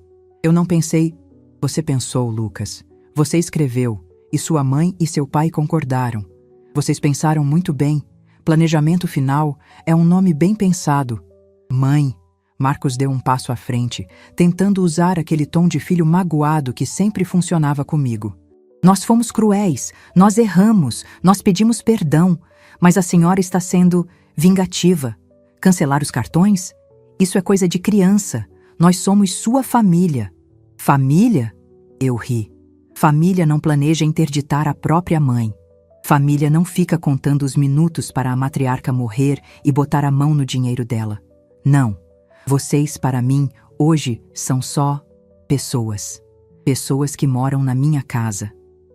não pensei. Você pensou, Lucas. Você escreveu, e sua mãe e seu pai concordaram. Vocês pensaram muito bem. Planejamento final é um nome bem pensado. Mãe. Marcos deu um passo à frente, tentando usar aquele tom de filho magoado que sempre funcionava comigo. Nós fomos cruéis, nós erramos, nós pedimos perdão, mas a senhora está sendo vingativa. Cancelar os cartões? Isso é coisa de criança. Nós somos sua família. Família? Eu ri. Família não planeja interditar a própria mãe. Família não fica contando os minutos para a matriarca morrer e botar a mão no dinheiro dela. Não. Vocês, para mim, hoje, são só pessoas. Pessoas que moram na minha casa.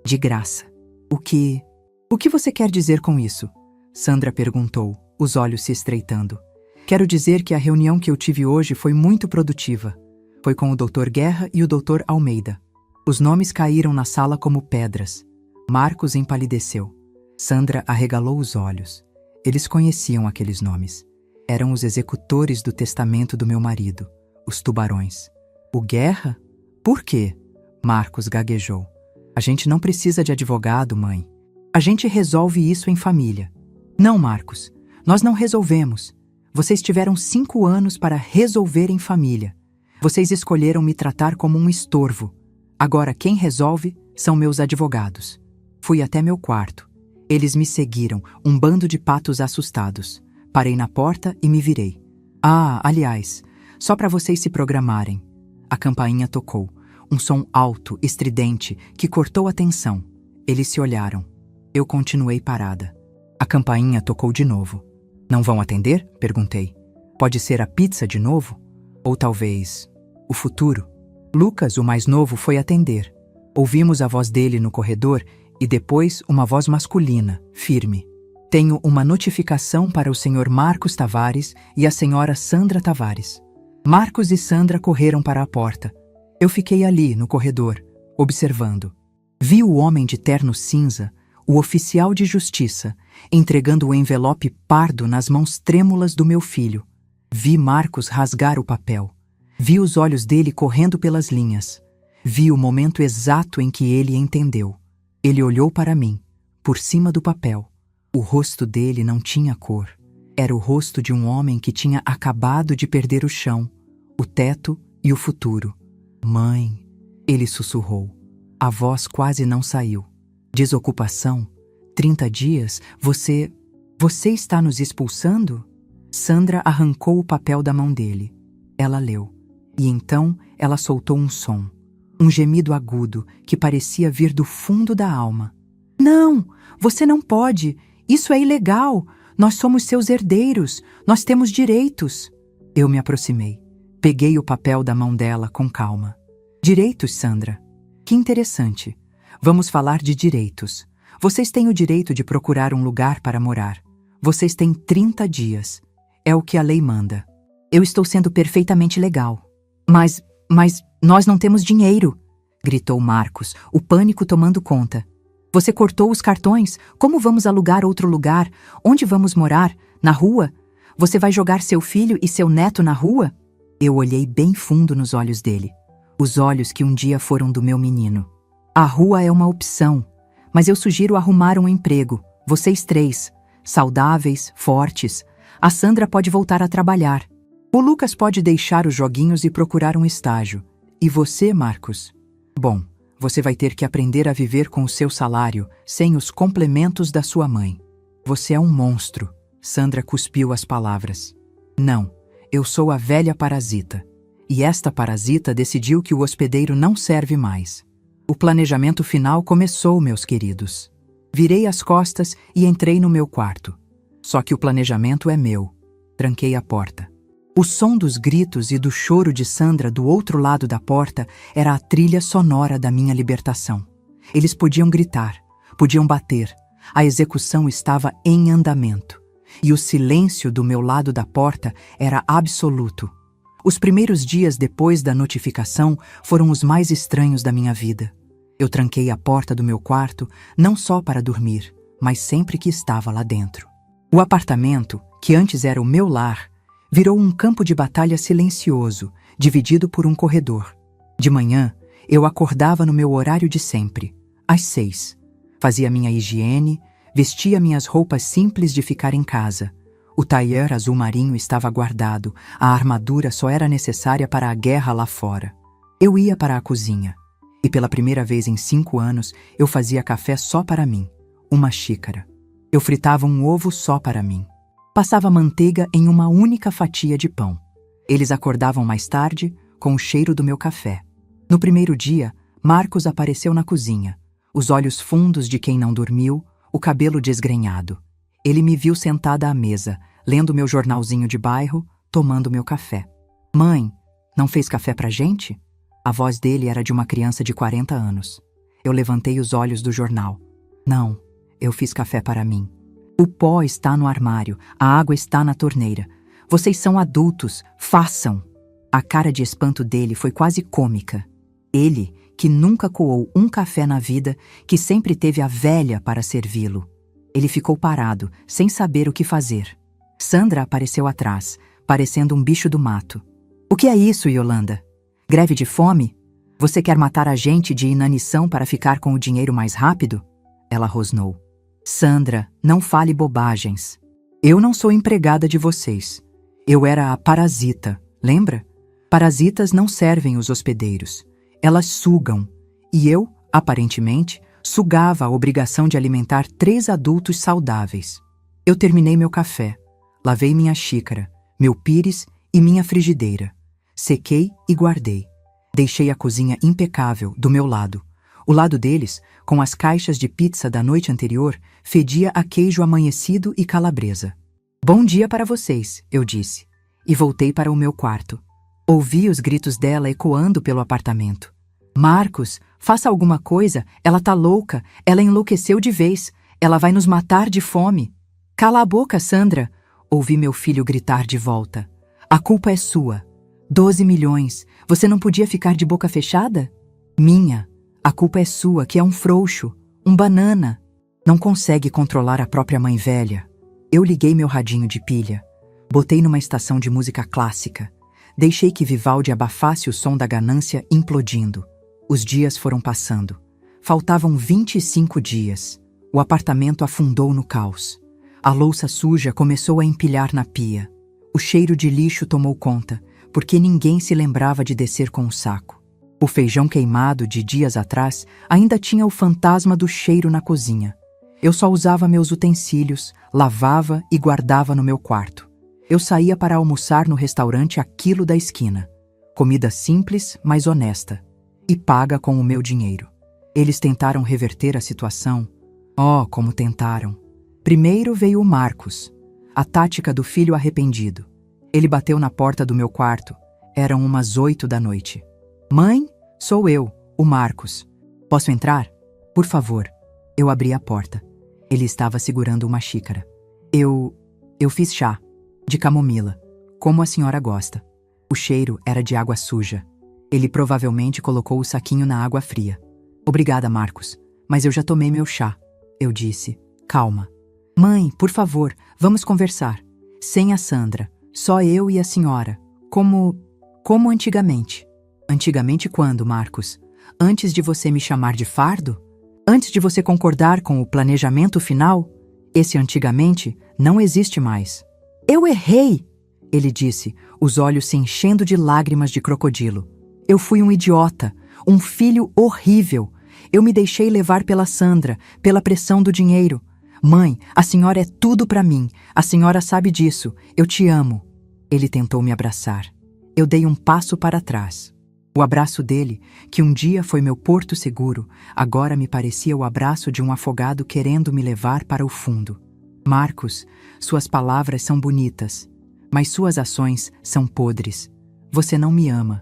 De graça. O que você quer dizer com isso? Sandra perguntou, os olhos se estreitando. Quero dizer que a reunião que eu tive hoje foi muito produtiva. Foi com o Dr. Guerra e o Dr. Almeida. Os nomes caíram na sala como pedras. Marcos empalideceu. Sandra arregalou os olhos. Eles conheciam aqueles nomes. Eram os executores do testamento do meu marido, os tubarões. O Guerra? Por quê? Marcos gaguejou. A gente não precisa de advogado, mãe. A gente resolve isso em família. Não, Marcos, nós não resolvemos. Vocês tiveram 5 anos para resolver em família. Vocês escolheram me tratar como um estorvo. Agora quem resolve são meus advogados. Fui até meu quarto. Eles me seguiram, um bando de patos assustados. Parei na porta e me virei. Aliás, só para vocês se programarem. A campainha tocou. Um som alto, estridente, que cortou a tensão. Eles se olharam. Eu continuei parada. A campainha tocou de novo. Não vão atender? Perguntei. Pode ser a pizza de novo? Ou talvez o futuro? Lucas, o mais novo, foi atender. Ouvimos a voz dele no corredor e depois uma voz masculina, firme. Tenho uma notificação para o Sr. Marcos Tavares e a Sra. Sandra Tavares. Marcos e Sandra correram para a porta. Eu fiquei ali, no corredor, observando. Vi o homem de terno cinza, o oficial de justiça, entregando o envelope pardo nas mãos trêmulas do meu filho. Vi Marcos rasgar o papel. Vi os olhos dele correndo pelas linhas. Vi o momento exato em que ele entendeu. Ele olhou para mim, por cima do papel. O rosto dele não tinha cor. Era o rosto de um homem que tinha acabado de perder o chão, o teto e o futuro. Mãe, ele sussurrou. A voz quase não saiu. Desocupação? 30 dias? Você está nos expulsando? Sandra arrancou o papel da mão dele. Ela leu. E então ela soltou um som. Um gemido agudo que parecia vir do fundo da alma. Não, você não pode. Isso é ilegal. Nós somos seus herdeiros. Nós temos direitos. Eu me aproximei. Peguei o papel da mão dela com calma. Direitos, Sandra? Que interessante. Vamos falar de direitos. Vocês têm o direito de procurar um lugar para morar. Vocês têm 30 dias. É o que a lei manda. Eu estou sendo perfeitamente legal. Mas nós não temos dinheiro, gritou Marcos, o pânico tomando conta. Você cortou os cartões? Como vamos alugar outro lugar? Onde vamos morar? Na rua? Você vai jogar seu filho e seu neto na rua? Eu olhei bem fundo nos olhos dele. Os olhos que um dia foram do meu menino. A rua é uma opção, mas eu sugiro arrumar um emprego. Vocês 3, saudáveis, fortes. A Sandra pode voltar a trabalhar. O Lucas pode deixar os joguinhos e procurar um estágio. E você, Marcos? Bom, você vai ter que aprender a viver com o seu salário, sem os complementos da sua mãe. Você é um monstro. Sandra cuspiu as palavras. Não, eu sou a velha parasita. E esta parasita decidiu que o hospedeiro não serve mais. O planejamento final começou, meus queridos. Virei as costas e entrei no meu quarto. Só que o planejamento é meu. Tranquei a porta. O som dos gritos e do choro de Sandra do outro lado da porta era a trilha sonora da minha libertação. Eles podiam gritar, podiam bater. A execução estava em andamento. E o silêncio do meu lado da porta era absoluto. Os primeiros dias depois da notificação foram os mais estranhos da minha vida. Eu tranquei a porta do meu quarto, não só para dormir, mas sempre que estava lá dentro. O apartamento, que antes era o meu lar, virou um campo de batalha silencioso, dividido por um corredor. De manhã, eu acordava no meu horário de sempre, às 6. Fazia minha higiene, vestia minhas roupas simples de ficar em casa. O tailleur azul marinho estava guardado, a armadura só era necessária para a guerra lá fora. Eu ia para a cozinha. E pela primeira vez em 5 anos, eu fazia café só para mim, uma xícara. Eu fritava um ovo só para mim. Passava manteiga em uma única fatia de pão. Eles acordavam mais tarde, com o cheiro do meu café. No primeiro dia, Marcos apareceu na cozinha, os olhos fundos de quem não dormiu, o cabelo desgrenhado. Ele me viu sentada à mesa, lendo meu jornalzinho de bairro, tomando meu café. Mãe, não fez café pra gente? A voz dele era de uma criança de 40 anos. Eu levantei os olhos do jornal. Não, eu fiz café para mim. O pó está no armário, a água está na torneira. Vocês são adultos, façam! A cara de espanto dele foi quase cômica. Ele, que nunca coou um café na vida, que sempre teve a velha para servi-lo. Ele ficou parado, sem saber o que fazer. Sandra apareceu atrás, parecendo um bicho do mato. O que é isso, Yolanda? Greve de fome? Você quer matar a gente de inanição para ficar com o dinheiro mais rápido? Ela rosnou. Sandra, não fale bobagens. Eu não sou empregada de vocês. Eu era a parasita, lembra? Parasitas não servem os hospedeiros. Elas sugam. E eu, aparentemente, sugava a obrigação de alimentar 3 adultos saudáveis. Eu terminei meu café, lavei minha xícara, meu pires e minha frigideira. Sequei e guardei. Deixei a cozinha impecável, do meu lado. O lado deles, com as caixas de pizza da noite anterior, fedia a queijo amanhecido e calabresa. Bom dia para vocês, eu disse, e voltei para o meu quarto. Ouvi os gritos dela ecoando pelo apartamento. Marcos, faça alguma coisa, ela tá louca, ela enlouqueceu de vez, ela vai nos matar de fome. Cala a boca, Sandra, ouvi meu filho gritar de volta. A culpa é sua. 12 milhões, você não podia ficar de boca fechada? Minha. A culpa é sua, que é um frouxo, um banana. Não consegue controlar a própria mãe velha. Eu liguei meu radinho de pilha. Botei numa estação de música clássica. Deixei que Vivaldi abafasse o som da ganância implodindo. Os dias foram passando. Faltavam 25 dias. O apartamento afundou no caos. A louça suja começou a empilhar na pia. O cheiro de lixo tomou conta, porque ninguém se lembrava de descer com o saco. O feijão queimado de dias atrás ainda tinha o fantasma do cheiro na cozinha. Eu só usava meus utensílios, lavava e guardava no meu quarto. Eu saía para almoçar no restaurante Aquilo da esquina. Comida simples, mas honesta. E paga com o meu dinheiro. Eles tentaram reverter a situação. Oh, como tentaram. Primeiro veio o Marcos. A tática do filho arrependido. Ele bateu na porta do meu quarto. Eram umas 8 da noite. Mãe, sou eu, o Marcos. Posso entrar? Por favor. Eu abri a porta. Ele estava segurando uma xícara. Eu fiz chá, de camomila, como a senhora gosta. O cheiro era de água suja. Ele provavelmente colocou o saquinho na água fria. Obrigada, Marcos, mas eu já tomei meu chá. Eu disse, calma. Mãe, por favor, vamos conversar. Sem a Sandra, só eu e a senhora. Como antigamente. Antigamente quando, Marcos? Antes de você me chamar de fardo? Antes de você concordar com o planejamento final? Esse antigamente não existe mais. Eu errei! Ele disse, os olhos se enchendo de lágrimas de crocodilo. Eu fui um idiota, um filho horrível. Eu me deixei levar pela Sandra, pela pressão do dinheiro. Mãe, a senhora é tudo para mim. A senhora sabe disso. Eu te amo. Ele tentou me abraçar. Eu dei um passo para trás. O abraço dele, que um dia foi meu porto seguro, agora me parecia o abraço de um afogado querendo me levar para o fundo. Marcos, suas palavras são bonitas, mas suas ações são podres. Você não me ama.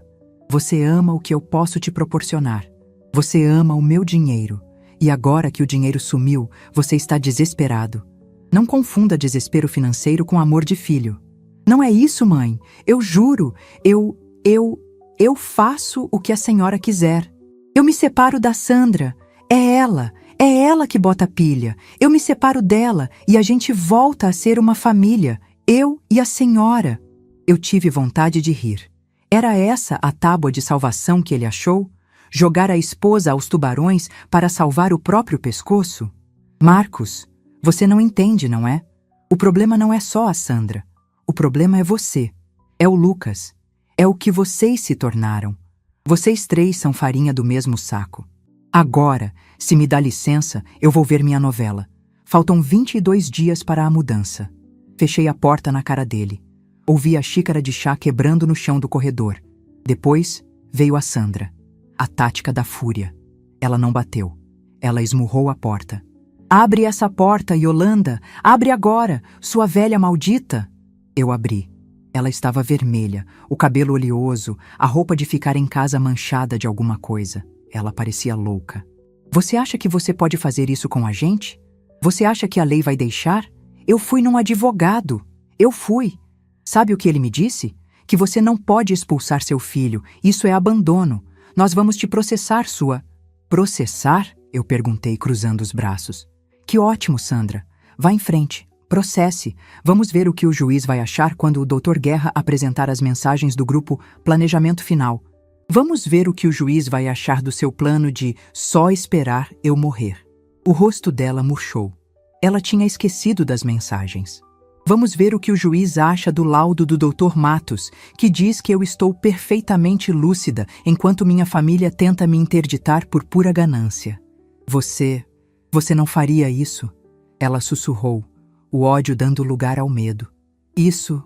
Você ama o que eu posso te proporcionar. Você ama o meu dinheiro. E agora que o dinheiro sumiu, você está desesperado. Não confunda desespero financeiro com amor de filho. Não é isso, mãe. Eu juro. Eu faço o que a senhora quiser. Eu me separo da Sandra. É ela que bota pilha. Eu me separo dela e a gente volta a ser uma família. Eu e a senhora. Eu tive vontade de rir. Era essa a tábua de salvação que ele achou? Jogar a esposa aos tubarões para salvar o próprio pescoço? Marcos, você não entende, não é? O problema não é só a Sandra. O problema é você. É o Lucas. É o que vocês se tornaram. Vocês três são farinha do mesmo saco. Agora, se me dá licença, eu vou ver minha novela. Faltam 22 dias para a mudança. Fechei a porta na cara dele. Ouvi a xícara de chá quebrando no chão do corredor. Depois, veio a Sandra. A tática da fúria. Ela não bateu. Ela esmurrou a porta. Abre essa porta, Yolanda! Abre agora, sua velha maldita! Eu abri. Ela estava vermelha, o cabelo oleoso, a roupa de ficar em casa manchada de alguma coisa. Ela parecia louca. Você acha que você pode fazer isso com a gente? Você acha que a lei vai deixar? Eu fui num advogado. Eu fui. Sabe o que ele me disse? Que você não pode expulsar seu filho. Isso é abandono. Nós vamos te processar, sua... Processar? Eu perguntei, cruzando os braços. Que ótimo, Sandra. Vá em frente. Processe. Vamos ver o que o juiz vai achar quando o Dr. Guerra apresentar as mensagens do grupo Planejamento Final. Vamos ver o que o juiz vai achar do seu plano de só esperar eu morrer. O rosto dela murchou. Ela tinha esquecido das mensagens. Vamos ver o que o juiz acha do laudo do Dr. Matos, que diz que eu estou perfeitamente lúcida enquanto minha família tenta me interditar por pura ganância. Você não faria isso? Ela sussurrou, o ódio dando lugar ao medo. Isso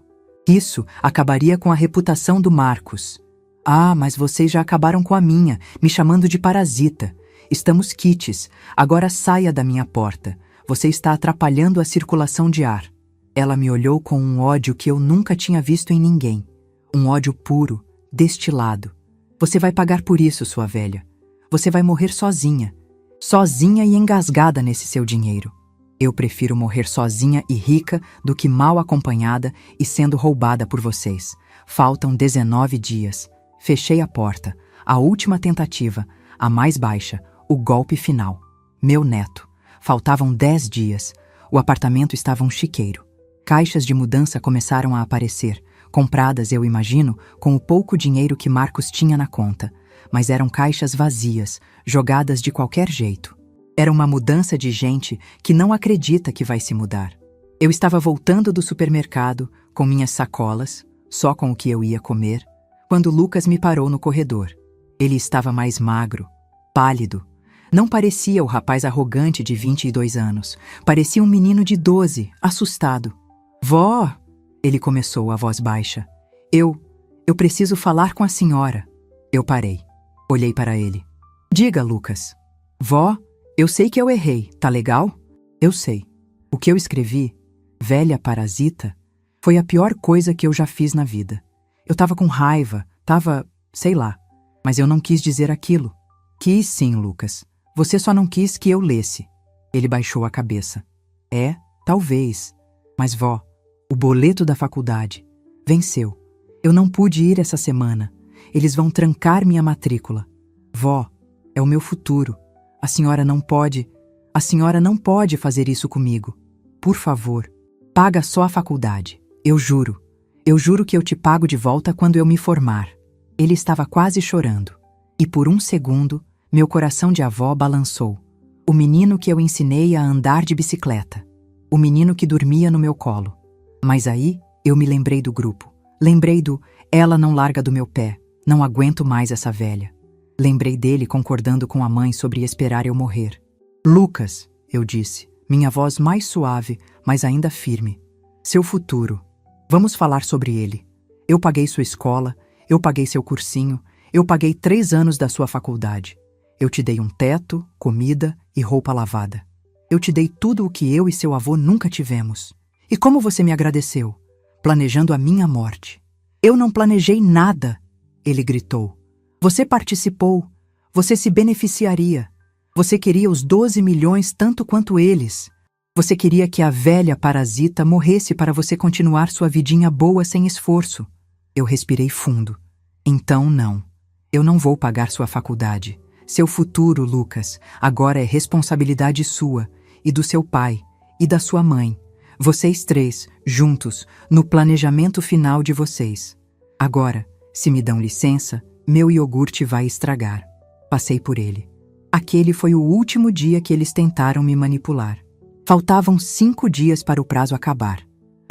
acabaria com a reputação do Marcos. Ah, mas vocês já acabaram com a minha, me chamando de parasita. Estamos quites. Agora saia da minha porta. Você está atrapalhando a circulação de ar. Ela me olhou com um ódio que eu nunca tinha visto em ninguém. Um ódio puro, destilado. Você vai pagar por isso, sua velha. Você vai morrer sozinha. Sozinha e engasgada nesse seu dinheiro. Eu prefiro morrer sozinha e rica do que mal acompanhada e sendo roubada por vocês. Faltam 19 dias. Fechei a porta. A última tentativa, a mais baixa, o golpe final. Meu neto. Faltavam 10 dias. O apartamento estava um chiqueiro. Caixas de mudança começaram a aparecer, compradas, eu imagino, com o pouco dinheiro que Marcos tinha na conta. Mas eram caixas vazias, jogadas de qualquer jeito. Era uma mudança de gente que não acredita que vai se mudar. Eu estava voltando do supermercado, com minhas sacolas, só com o que eu ia comer, quando Lucas me parou no corredor. Ele estava mais magro, pálido. Não parecia o rapaz arrogante de 22 anos. Parecia um menino de 12, assustado. Vó, ele começou a voz baixa. Eu preciso falar com a senhora. Eu parei. Olhei para ele. Diga, Lucas. Vó, eu sei que eu errei, tá legal? Eu sei. O que eu escrevi, velha parasita, foi a pior coisa que eu já fiz na vida. Eu tava com raiva, sei lá. Mas eu não quis dizer aquilo. Quis sim, Lucas. Você só não quis que eu lesse. Ele baixou a cabeça. É, talvez. Mas vó, o boleto da faculdade venceu. Eu não pude ir essa semana. Eles vão trancar minha matrícula. Vó, é o meu futuro. A senhora não pode fazer isso comigo. Por favor, paga só a faculdade. Eu juro. Eu juro que eu te pago de volta quando eu me formar. Ele estava quase chorando. E por um segundo, meu coração de avó balançou. O menino que eu ensinei a andar de bicicleta. O menino que dormia no meu colo. Mas aí, eu me lembrei do grupo. Lembrei do "ela não larga do meu pé, não aguento mais essa velha". Lembrei dele concordando com a mãe sobre esperar eu morrer. "Lucas", eu disse, minha voz mais suave, mas ainda firme. "Seu futuro. Vamos falar sobre ele. Eu paguei sua escola, eu paguei seu cursinho, eu paguei 3 anos da sua faculdade. Eu te dei um teto, comida e roupa lavada. Eu te dei tudo o que eu e seu avô nunca tivemos. E como você me agradeceu? Planejando a minha morte." "Eu não planejei nada", ele gritou. "Você participou. Você se beneficiaria. Você queria os 12 milhões tanto quanto eles. Você queria que a velha parasita morresse para você continuar sua vidinha boa sem esforço." Eu respirei fundo. "Então não. Eu não vou pagar sua faculdade. Seu futuro, Lucas, agora é responsabilidade sua, e do seu pai, e da sua mãe. Vocês 3, juntos, no planejamento final de vocês. Agora, se me dão licença, meu iogurte vai estragar." Passei por ele. Aquele foi o último dia que eles tentaram me manipular. Faltavam 5 dias para o prazo acabar.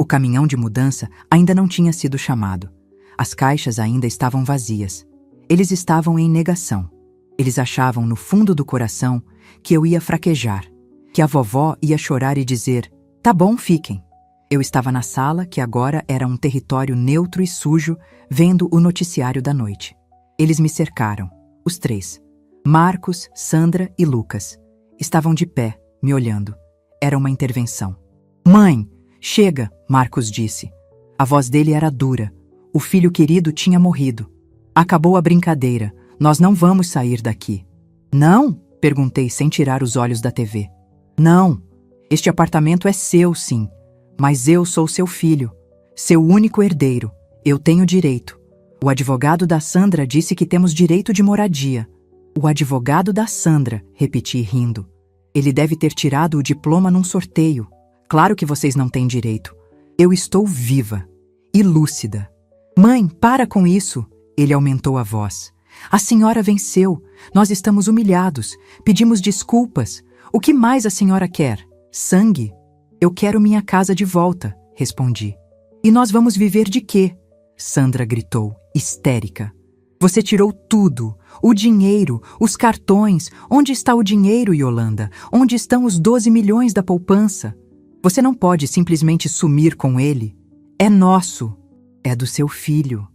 O caminhão de mudança ainda não tinha sido chamado. As caixas ainda estavam vazias. Eles estavam em negação. Eles achavam no fundo do coração que eu ia fraquejar, que a vovó ia chorar e dizer: "Tá bom, fiquem." Eu estava na sala, que agora era um território neutro e sujo, vendo o noticiário da noite. Eles me cercaram, os 3. Marcos, Sandra e Lucas. Estavam de pé, me olhando. Era uma intervenção. "Mãe, chega", Marcos disse. A voz dele era dura. O filho querido tinha morrido. "Acabou a brincadeira. Nós não vamos sair daqui." "Não?", perguntei sem tirar os olhos da TV. "Não. Este apartamento é seu, sim. Mas eu sou seu filho. Seu único herdeiro. Eu tenho direito. O advogado da Sandra disse que temos direito de moradia." "O advogado da Sandra", repeti rindo. "Ele deve ter tirado o diploma num sorteio. Claro que vocês não têm direito. Eu estou viva. E lúcida." "Mãe, para com isso." Ele aumentou a voz. "A senhora venceu. Nós estamos humilhados. Pedimos desculpas. O que mais a senhora quer? Sangue?" "Eu quero minha casa de volta", respondi. "E nós vamos viver de quê?" Sandra gritou, histérica. "Você tirou tudo. O dinheiro, os cartões. Onde está o dinheiro, Yolanda? Onde estão os 12 milhões da poupança? Você não pode simplesmente sumir com ele. É nosso. É do seu filho."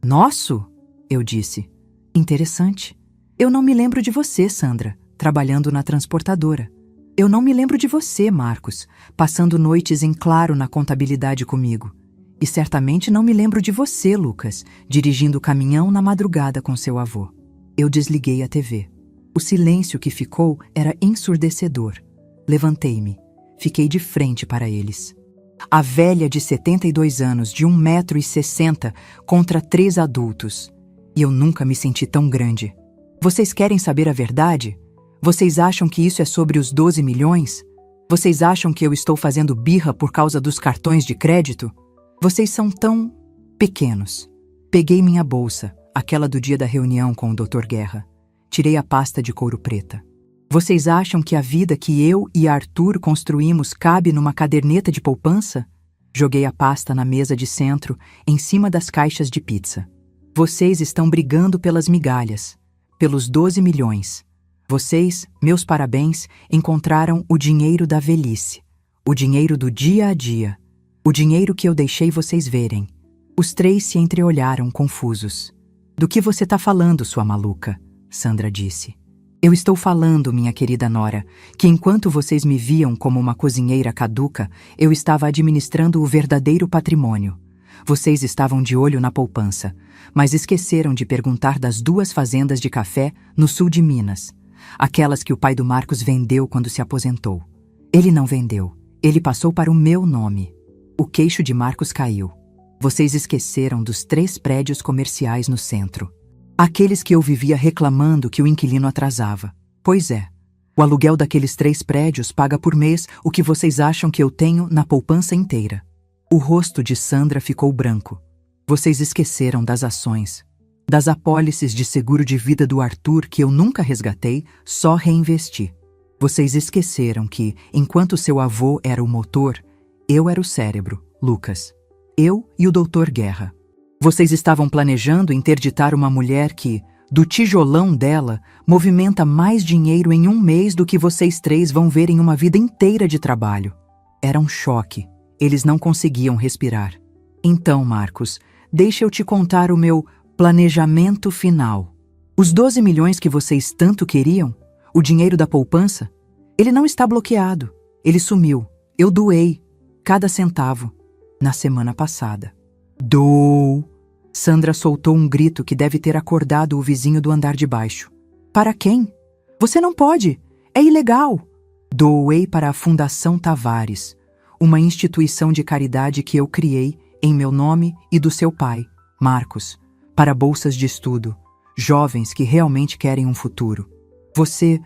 "Nosso?", eu disse. "Interessante. Eu não me lembro de você, Sandra, trabalhando na transportadora. Eu não me lembro de você, Marcos, passando noites em claro na contabilidade comigo. E certamente não me lembro de você, Lucas, dirigindo o caminhão na madrugada com seu avô." Eu desliguei a TV. O silêncio que ficou era ensurdecedor. Levantei-me. Fiquei de frente para eles. A velha de 72 anos, de 1,60 m, contra 3 adultos. E eu nunca me senti tão grande. "Vocês querem saber a verdade? Vocês acham que isso é sobre os 12 milhões? Vocês acham que eu estou fazendo birra por causa dos cartões de crédito? Vocês são tão pequenos." Peguei minha bolsa, aquela do dia da reunião com o Dr. Guerra. Tirei a pasta de couro preta. "Vocês acham que a vida que eu e Arthur construímos cabe numa caderneta de poupança?" Joguei a pasta na mesa de centro, em cima das caixas de pizza. "Vocês estão brigando pelas migalhas, pelos 12 milhões. Vocês, meus parabéns, encontraram o dinheiro da velhice, o dinheiro do dia a dia, o dinheiro que eu deixei vocês verem." Os 3 se entreolharam, confusos. "Do que você está falando, sua maluca?", Sandra disse. "Eu estou falando, minha querida nora, que enquanto vocês me viam como uma cozinheira caduca, eu estava administrando o verdadeiro patrimônio. Vocês estavam de olho na poupança, mas esqueceram de perguntar das 2 fazendas de café no sul de Minas, aquelas que o pai do Marcos vendeu quando se aposentou. Ele não vendeu, ele passou para o meu nome." O queixo de Marcos caiu. "Vocês esqueceram dos 3 prédios comerciais no centro. Aqueles que eu vivia reclamando que o inquilino atrasava. Pois é, o aluguel daqueles 3 prédios paga por mês o que vocês acham que eu tenho na poupança inteira." O rosto de Sandra ficou branco. "Vocês esqueceram das ações, das apólices de seguro de vida do Arthur que eu nunca resgatei, só reinvesti. Vocês esqueceram que, enquanto seu avô era o motor, eu era o cérebro, Lucas. Eu e o Dr. Guerra. Vocês estavam planejando interditar uma mulher que, do tijolão dela, movimenta mais dinheiro em um mês do que vocês três vão ver em uma vida inteira de trabalho. Era um choque. Eles não conseguiam respirar. Então, Marcos, deixa eu te contar o meu planejamento final. Os 12 milhões que vocês tanto queriam, o dinheiro da poupança, ele não está bloqueado. Ele sumiu. Eu doei cada centavo na semana passada. Sandra soltou um grito que deve ter acordado o vizinho do andar de baixo. Para quem? Você não pode. É ilegal. Doei para a Fundação Tavares, uma instituição de caridade que eu criei em meu nome e do seu pai, Marcos, para bolsas de estudo, jovens que realmente querem um futuro. Você...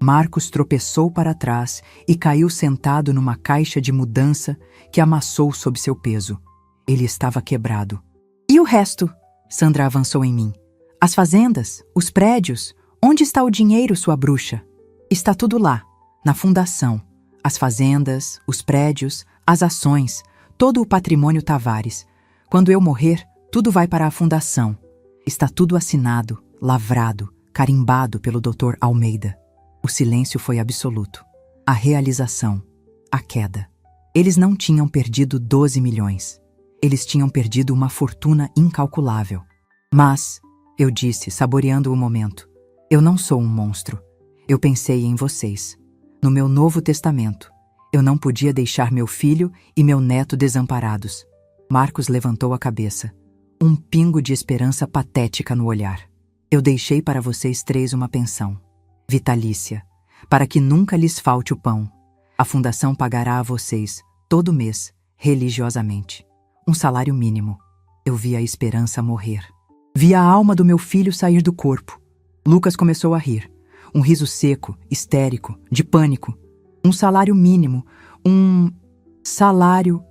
Marcos tropeçou para trás e caiu sentado numa caixa de mudança que amassou sob seu peso. Ele estava quebrado. E o resto? Sandra avançou em mim. As fazendas? Os prédios? Onde está o dinheiro, sua bruxa? Está tudo lá, na fundação. As fazendas, os prédios, as ações, todo o patrimônio Tavares. Quando eu morrer, tudo vai para a fundação. Está tudo assinado, lavrado, carimbado pelo Dr. Almeida. O silêncio foi absoluto. A realização. A queda. Eles não tinham perdido 12 milhões. Eles tinham perdido uma fortuna incalculável. Mas, eu disse, saboreando o momento, eu não sou um monstro. Eu pensei em vocês. No meu Novo Testamento. Eu não podia deixar meu filho e meu neto desamparados. Marcos levantou a cabeça. Um pingo de esperança patética no olhar. Eu deixei para vocês três uma pensão. Vitalícia, para que nunca lhes falte o pão. A fundação pagará a vocês, todo mês, religiosamente, um salário mínimo. Eu vi a esperança morrer. Vi a alma do meu filho sair do corpo. Lucas começou a rir. Um riso seco, histérico, de pânico. Um salário mínimo. Um salário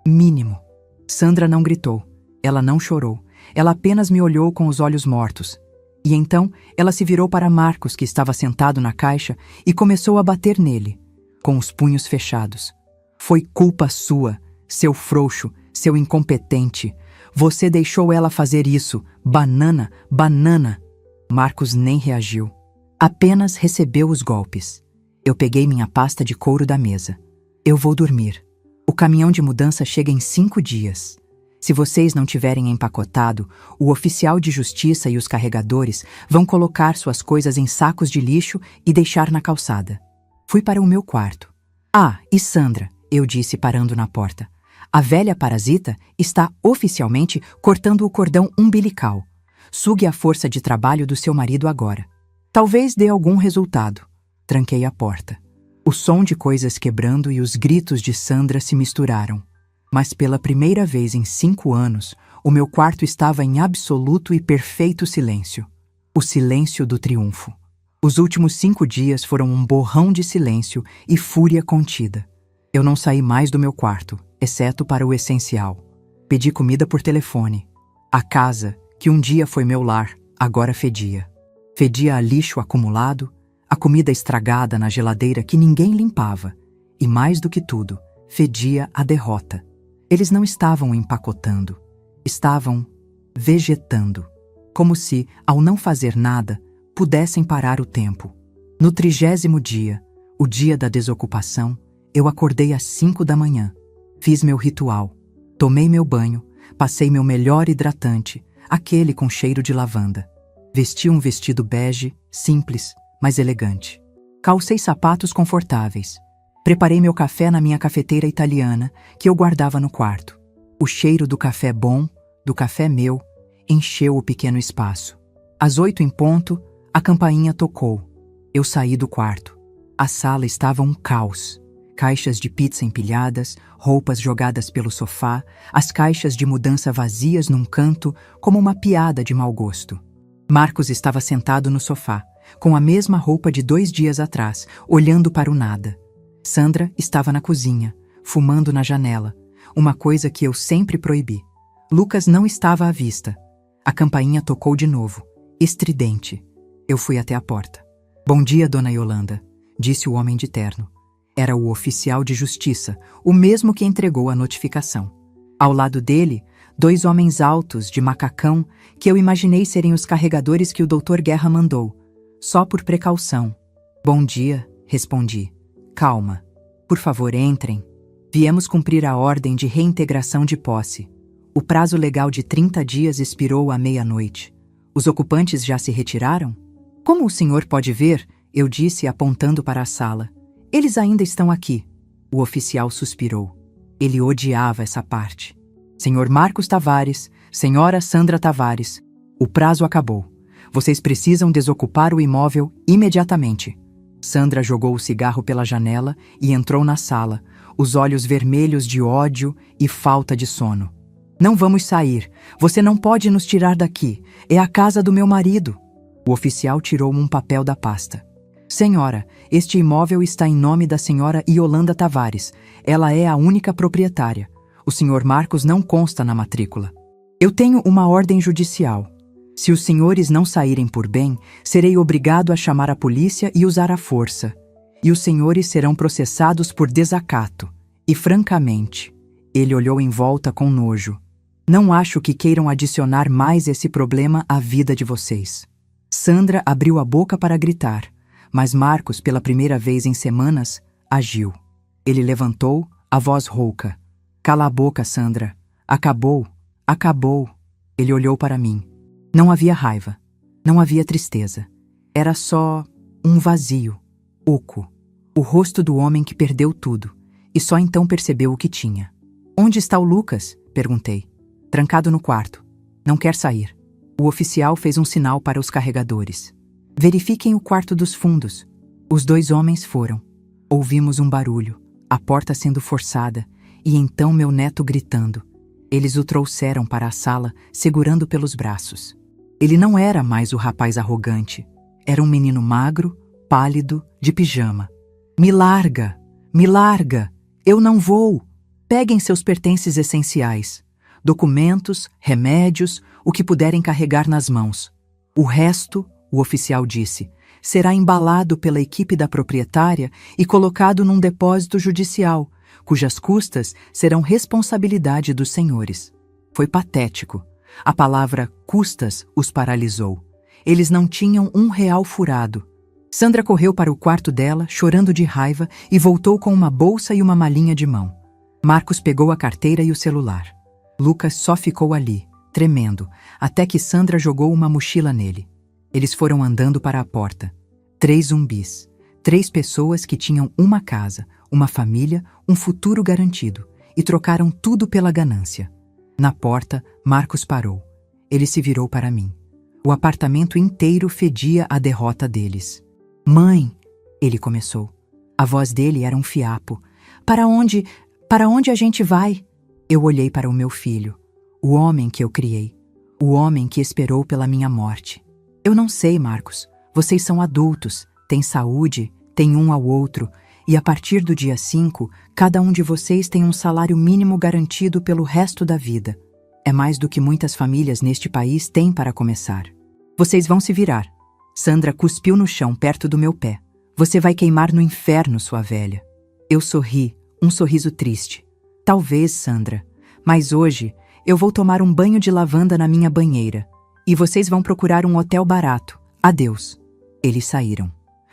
mínimo. Sandra não gritou. Ela não chorou. Ela apenas me olhou com os olhos mortos. E então, ela se virou para Marcos, que estava sentado na caixa, e começou a bater nele, com os punhos fechados. Foi culpa sua, seu frouxo, seu incompetente. Você deixou ela fazer isso. Banana, banana. Marcos nem reagiu. Apenas recebeu os golpes. Eu peguei minha pasta de couro da mesa. Eu vou dormir. O caminhão de mudança chega em 5 dias. Se vocês não tiverem empacotado, o oficial de justiça e os carregadores vão colocar suas coisas em sacos de lixo e deixar na calçada. Fui para o meu quarto. Ah, e Sandra, eu disse parando na porta. A velha parasita está oficialmente cortando o cordão umbilical. Sugue a força de trabalho do seu marido agora. Talvez dê algum resultado. Tranquei a porta. O som de coisas quebrando e os gritos de Sandra se misturaram. Mas pela primeira vez em 5 anos, o meu quarto estava em absoluto e perfeito silêncio. O silêncio do triunfo. Os últimos 5 dias foram um borrão de silêncio e fúria contida. Eu não saí mais do meu quarto, exceto para o essencial. Pedi comida por telefone. A casa, que um dia foi meu lar, agora fedia. Fedia a lixo acumulado, a comida estragada na geladeira que ninguém limpava. E mais do que tudo, fedia a derrota. Eles não estavam empacotando, estavam vegetando, como se, ao não fazer nada, pudessem parar o tempo. No 30º dia, o dia da desocupação, eu acordei às 5 da manhã. Fiz meu ritual, tomei meu banho, passei meu melhor hidratante, aquele com cheiro de lavanda. Vesti um vestido bege, simples, mas elegante. Calcei sapatos confortáveis. Preparei meu café na minha cafeteira italiana, que eu guardava no quarto. O cheiro do café bom, do café meu, encheu o pequeno espaço. Às 8 em ponto, a campainha tocou. Eu saí do quarto. A sala estava um caos. Caixas de pizza empilhadas, roupas jogadas pelo sofá, as caixas de mudança vazias num canto, como uma piada de mau gosto. Marcos estava sentado no sofá, com a mesma roupa de 2 dias atrás, olhando para o nada. Sandra estava na cozinha, fumando na janela, uma coisa que eu sempre proibi. Lucas não estava à vista. A campainha tocou de novo, estridente. Eu fui até a porta. Bom dia, dona Yolanda, disse o homem de terno. Era o oficial de justiça, o mesmo que entregou a notificação. Ao lado dele, 2 homens altos, de macacão, que eu imaginei serem os carregadores que o Dr. Guerra mandou, só por precaução. Bom dia, respondi. Calma. Por favor, entrem. Viemos cumprir a ordem de reintegração de posse. O prazo legal de 30 dias expirou à meia-noite. Os ocupantes já se retiraram? Como o senhor pode ver, eu disse apontando para a sala. Eles ainda estão aqui. O oficial suspirou. Ele odiava essa parte. Senhor Marcos Tavares, senhora Sandra Tavares, o prazo acabou. Vocês precisam desocupar o imóvel imediatamente. Sandra jogou o cigarro pela janela e entrou na sala, os olhos vermelhos de ódio e falta de sono. Não vamos sair. Você não pode nos tirar daqui. É a casa do meu marido. O oficial tirou um papel da pasta. Senhora, este imóvel está em nome da senhora Yolanda Tavares. Ela é a única proprietária. O senhor Marcos não consta na matrícula. Eu tenho uma ordem judicial. Se os senhores não saírem por bem, serei obrigado a chamar a polícia e usar a força. E os senhores serão processados por desacato. E, francamente, ele olhou em volta com nojo. Não acho que queiram adicionar mais esse problema à vida de vocês. Sandra abriu a boca para gritar, mas Marcos, pela primeira vez em semanas, agiu. Ele levantou, a voz rouca. Cala a boca, Sandra. Acabou. Acabou. Ele olhou para mim. Não havia raiva. Não havia tristeza. Era só um vazio, oco. O rosto do homem que perdeu tudo, e só então percebeu o que tinha. Onde está o Lucas? Perguntei. Trancado no quarto. Não quer sair. O oficial fez um sinal para os carregadores. Verifiquem o quarto dos fundos. Os 2 homens foram. Ouvimos um barulho, a porta sendo forçada, e então meu neto gritando. Eles o trouxeram para a sala, segurando pelos braços. Ele não era mais o rapaz arrogante. Era um menino magro, pálido, de pijama. Me larga! Me larga! Eu não vou! Peguem seus pertences essenciais. Documentos, remédios, o que puderem carregar nas mãos. O resto, o oficial disse, será embalado pela equipe da proprietária e colocado num depósito judicial, cujas custas serão responsabilidade dos senhores. Foi patético. A palavra custas os paralisou. Eles não tinham R$1 furado. Sandra correu para o quarto dela, chorando de raiva, e voltou com uma bolsa e uma malinha de mão. Marcos pegou a carteira e o celular. Lucas só ficou ali, tremendo, até que Sandra jogou uma mochila nele. Eles foram andando para a porta. 3 zumbis. 3 pessoas que tinham uma casa, uma família, um futuro garantido, e trocaram tudo pela ganância. Na porta, Marcos parou. Ele se virou para mim. O apartamento inteiro fedia a derrota deles. Mãe, ele começou. A voz dele era um fiapo. Para onde a gente vai? Eu olhei para o meu filho, o homem que eu criei, o homem que esperou pela minha morte. Eu não sei, Marcos. Vocês são adultos, têm saúde, têm um ao outro, e a partir do dia 5, cada um de vocês tem um salário mínimo garantido pelo resto da vida. É mais do que muitas famílias neste país têm para começar. Vocês vão se virar. Sandra cuspiu no chão perto do meu pé. Você vai queimar no inferno, sua velha. Eu sorri, um sorriso triste. Talvez, Sandra, mas hoje eu vou tomar um banho de lavanda na minha banheira. E vocês vão procurar um hotel barato. Adeus. Eles saíram.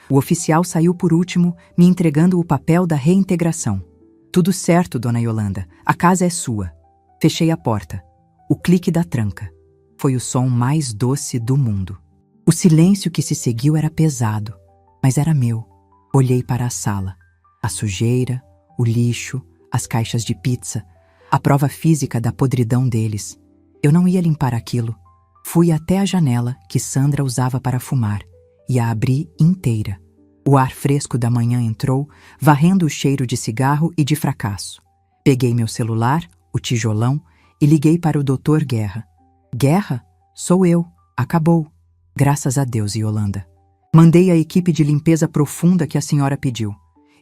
O oficial saiu por último, me entregando o papel da reintegração. Tudo certo, dona Yolanda. A casa é sua. Fechei a porta. O clique da tranca. Foi o som mais doce do mundo. O silêncio que se seguiu era pesado, mas era meu. Olhei para a sala. A sujeira, o lixo, as caixas de pizza, a prova física da podridão deles. Eu não ia limpar aquilo. Fui até a janela que Sandra usava para fumar e a abri inteira. O ar fresco da manhã entrou, varrendo o cheiro de cigarro e de fracasso. Peguei meu celular, o tijolão, e liguei para o Dr. Guerra. Guerra? Sou eu. Acabou. Graças a Deus, Yolanda. Mandei a equipe de limpeza profunda que a senhora pediu.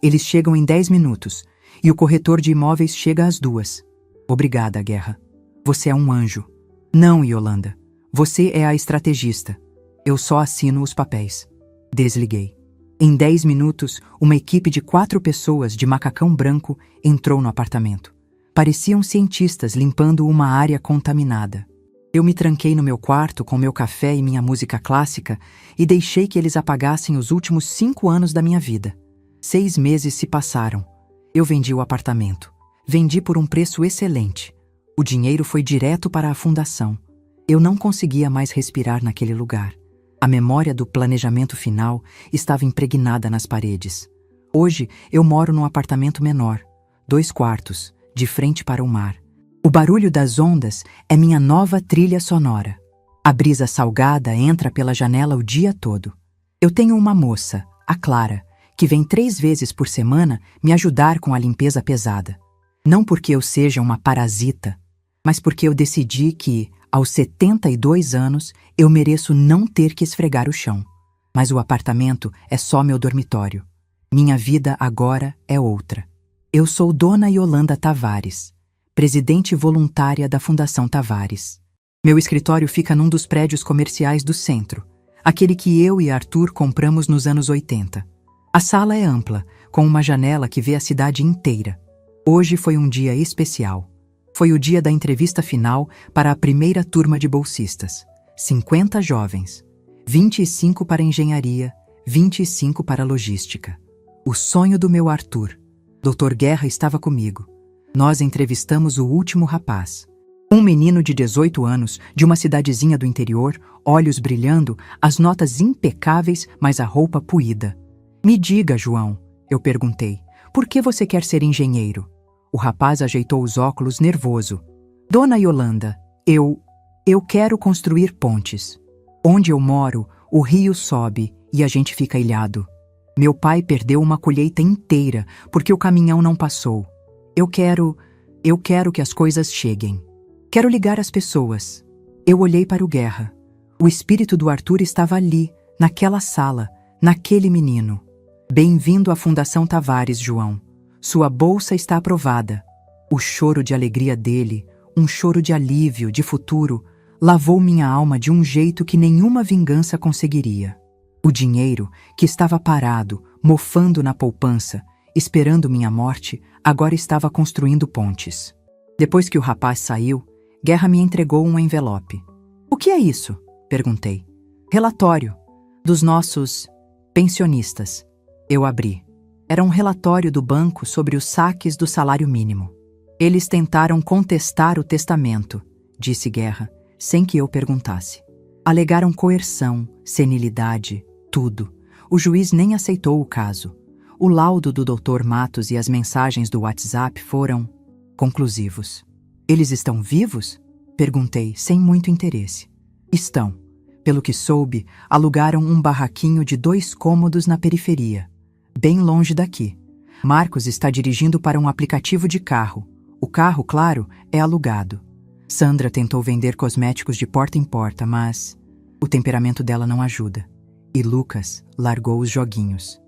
Eles chegam em 10 minutos, e o corretor de imóveis chega às 2. Obrigada, Guerra. Você é um anjo. Não, Yolanda. Você é a estrategista. Eu só assino os papéis. Desliguei. Em 10 minutos, uma equipe de 4 pessoas de macacão branco entrou no apartamento. Pareciam cientistas limpando uma área contaminada. Eu me tranquei no meu quarto com meu café e minha música clássica e deixei que eles apagassem os últimos 5 anos da minha vida. 6 meses se passaram. Eu vendi o apartamento. Vendi por um preço excelente. O dinheiro foi direto para a fundação. Eu não conseguia mais respirar naquele lugar. A memória do planejamento final estava impregnada nas paredes. Hoje eu moro num apartamento menor, 2 quartos, de frente para o mar. O barulho das ondas é minha nova trilha sonora. A brisa salgada entra pela janela o dia todo. Eu tenho uma moça, a Clara, que vem 3 vezes por semana me ajudar com a limpeza pesada. Não porque eu seja uma parasita, mas porque eu decidi que, aos 72 anos, eu mereço não ter que esfregar o chão. Mas o apartamento é só meu dormitório. Minha vida agora é outra. Eu sou Dona Yolanda Tavares, presidente voluntária da Fundação Tavares. Meu escritório fica num dos prédios comerciais do centro, aquele que eu e Arthur compramos nos anos 80. A sala é ampla, com uma janela que vê a cidade inteira. Hoje foi um dia especial. Foi o dia da entrevista final para a primeira turma de bolsistas. 50 jovens. 25 para engenharia, 25 para logística. O sonho do meu Arthur. Dr. Guerra estava comigo. Nós entrevistamos o último rapaz. Um menino de 18 anos, de uma cidadezinha do interior, olhos brilhando, as notas impecáveis, mas a roupa puída. Me diga, João, eu perguntei, por que você quer ser engenheiro? O rapaz ajeitou os óculos nervoso. Dona Yolanda, eu quero construir pontes. Onde eu moro, o rio sobe e a gente fica ilhado. Meu pai perdeu uma colheita inteira porque o caminhão não passou. Eu quero que as coisas cheguem. Quero ligar as pessoas. Eu olhei para o Guerra. O espírito do Arthur estava ali, naquela sala, naquele menino. Bem-vindo à Fundação Tavares, João. Sua bolsa está aprovada. O choro de alegria dele, um choro de alívio, de futuro, lavou minha alma de um jeito que nenhuma vingança conseguiria. O dinheiro, que estava parado, mofando na poupança, esperando minha morte, agora estava construindo pontes. Depois que o rapaz saiu, Guerra me entregou um envelope. O que é isso? Perguntei. Relatório dos nossos pensionistas. Eu abri. Era um relatório do banco sobre os saques do salário mínimo. Eles tentaram contestar o testamento, disse Guerra, sem que eu perguntasse. Alegaram coerção, senilidade, tudo. O juiz nem aceitou o caso. O laudo do Dr. Matos e as mensagens do WhatsApp foram conclusivos. Eles estão vivos? Perguntei, sem muito interesse. Estão. Pelo que soube, alugaram um barraquinho de 2 cômodos na periferia, bem longe daqui. Marcos está dirigindo para um aplicativo de carro. O carro, claro, é alugado. Sandra tentou vender cosméticos de porta em porta, mas o temperamento dela não ajuda. E Lucas largou os joguinhos.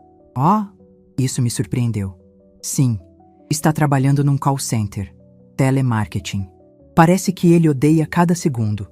Isso me surpreendeu. Sim, está trabalhando num call center. Telemarketing. Parece que ele odeia cada segundo.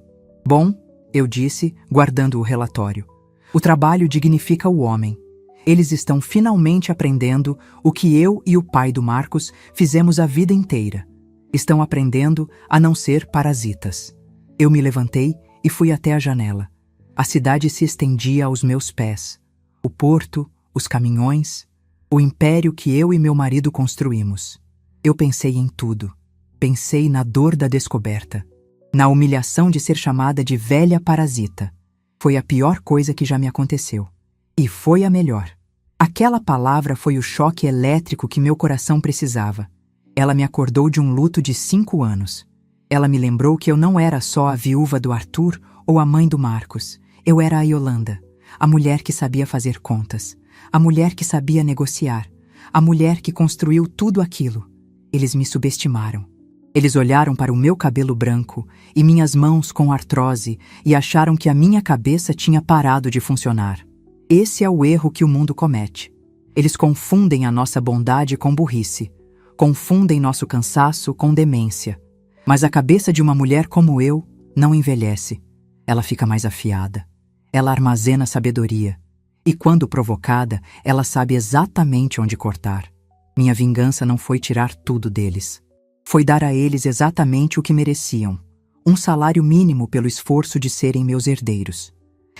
Bom, eu disse, guardando o relatório. O trabalho dignifica o homem. Eles estão finalmente aprendendo o que eu e o pai do Marcos fizemos a vida inteira. Estão aprendendo a não ser parasitas. Eu me levantei e fui até a janela. A cidade se estendia aos meus pés. O porto, os caminhões, o império que eu e meu marido construímos. Eu pensei em tudo. Pensei na dor da descoberta. Na humilhação de ser chamada de velha parasita. Foi a pior coisa que já me aconteceu. E foi a melhor. Aquela palavra foi o choque elétrico que meu coração precisava. Ela me acordou de um luto de 5 anos. Ela me lembrou que eu não era só a viúva do Arthur ou a mãe do Marcos. Eu era a Yolanda, a mulher que sabia fazer contas, a mulher que sabia negociar, a mulher que construiu tudo aquilo. Eles me subestimaram. Eles olharam para o meu cabelo branco e minhas mãos com artrose e acharam que a minha cabeça tinha parado de funcionar. Esse é o erro que o mundo comete. Eles confundem a nossa bondade com burrice, confundem nosso cansaço com demência. Mas a cabeça de uma mulher como eu não envelhece. Ela fica mais afiada. Ela armazena sabedoria. E quando provocada, ela sabe exatamente onde cortar. Minha vingança não foi tirar tudo deles. Foi dar a eles exatamente o que mereciam: um salário mínimo pelo esforço de serem meus herdeiros.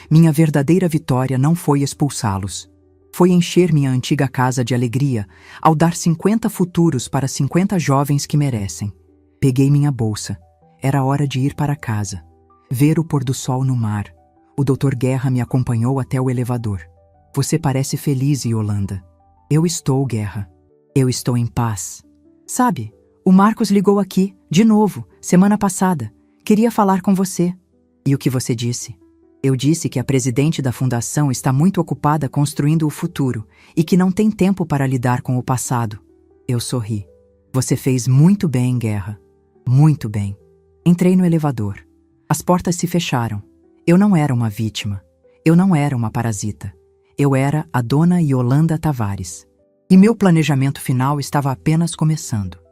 Minha verdadeira vitória não foi expulsá-los. Foi encher minha antiga casa de alegria ao dar 50 futuros para 50 jovens que merecem. Peguei minha bolsa. Era hora de ir para casa. Ver o pôr do sol no mar. O Dr. Guerra me acompanhou até o elevador. Você parece feliz, Yolanda. Eu estou, Guerra. Eu estou em paz. Sabe, o Marcos ligou aqui, de novo, semana passada. Queria falar com você. E o que você disse? Eu disse que a presidente da fundação está muito ocupada construindo o futuro e que não tem tempo para lidar com o passado. Eu sorri. Você fez muito bem, Guerra. Muito bem. Entrei no elevador. As portas se fecharam. Eu não era uma vítima. Eu não era uma parasita. Eu era a dona Yolanda Tavares. E meu planejamento final estava apenas começando.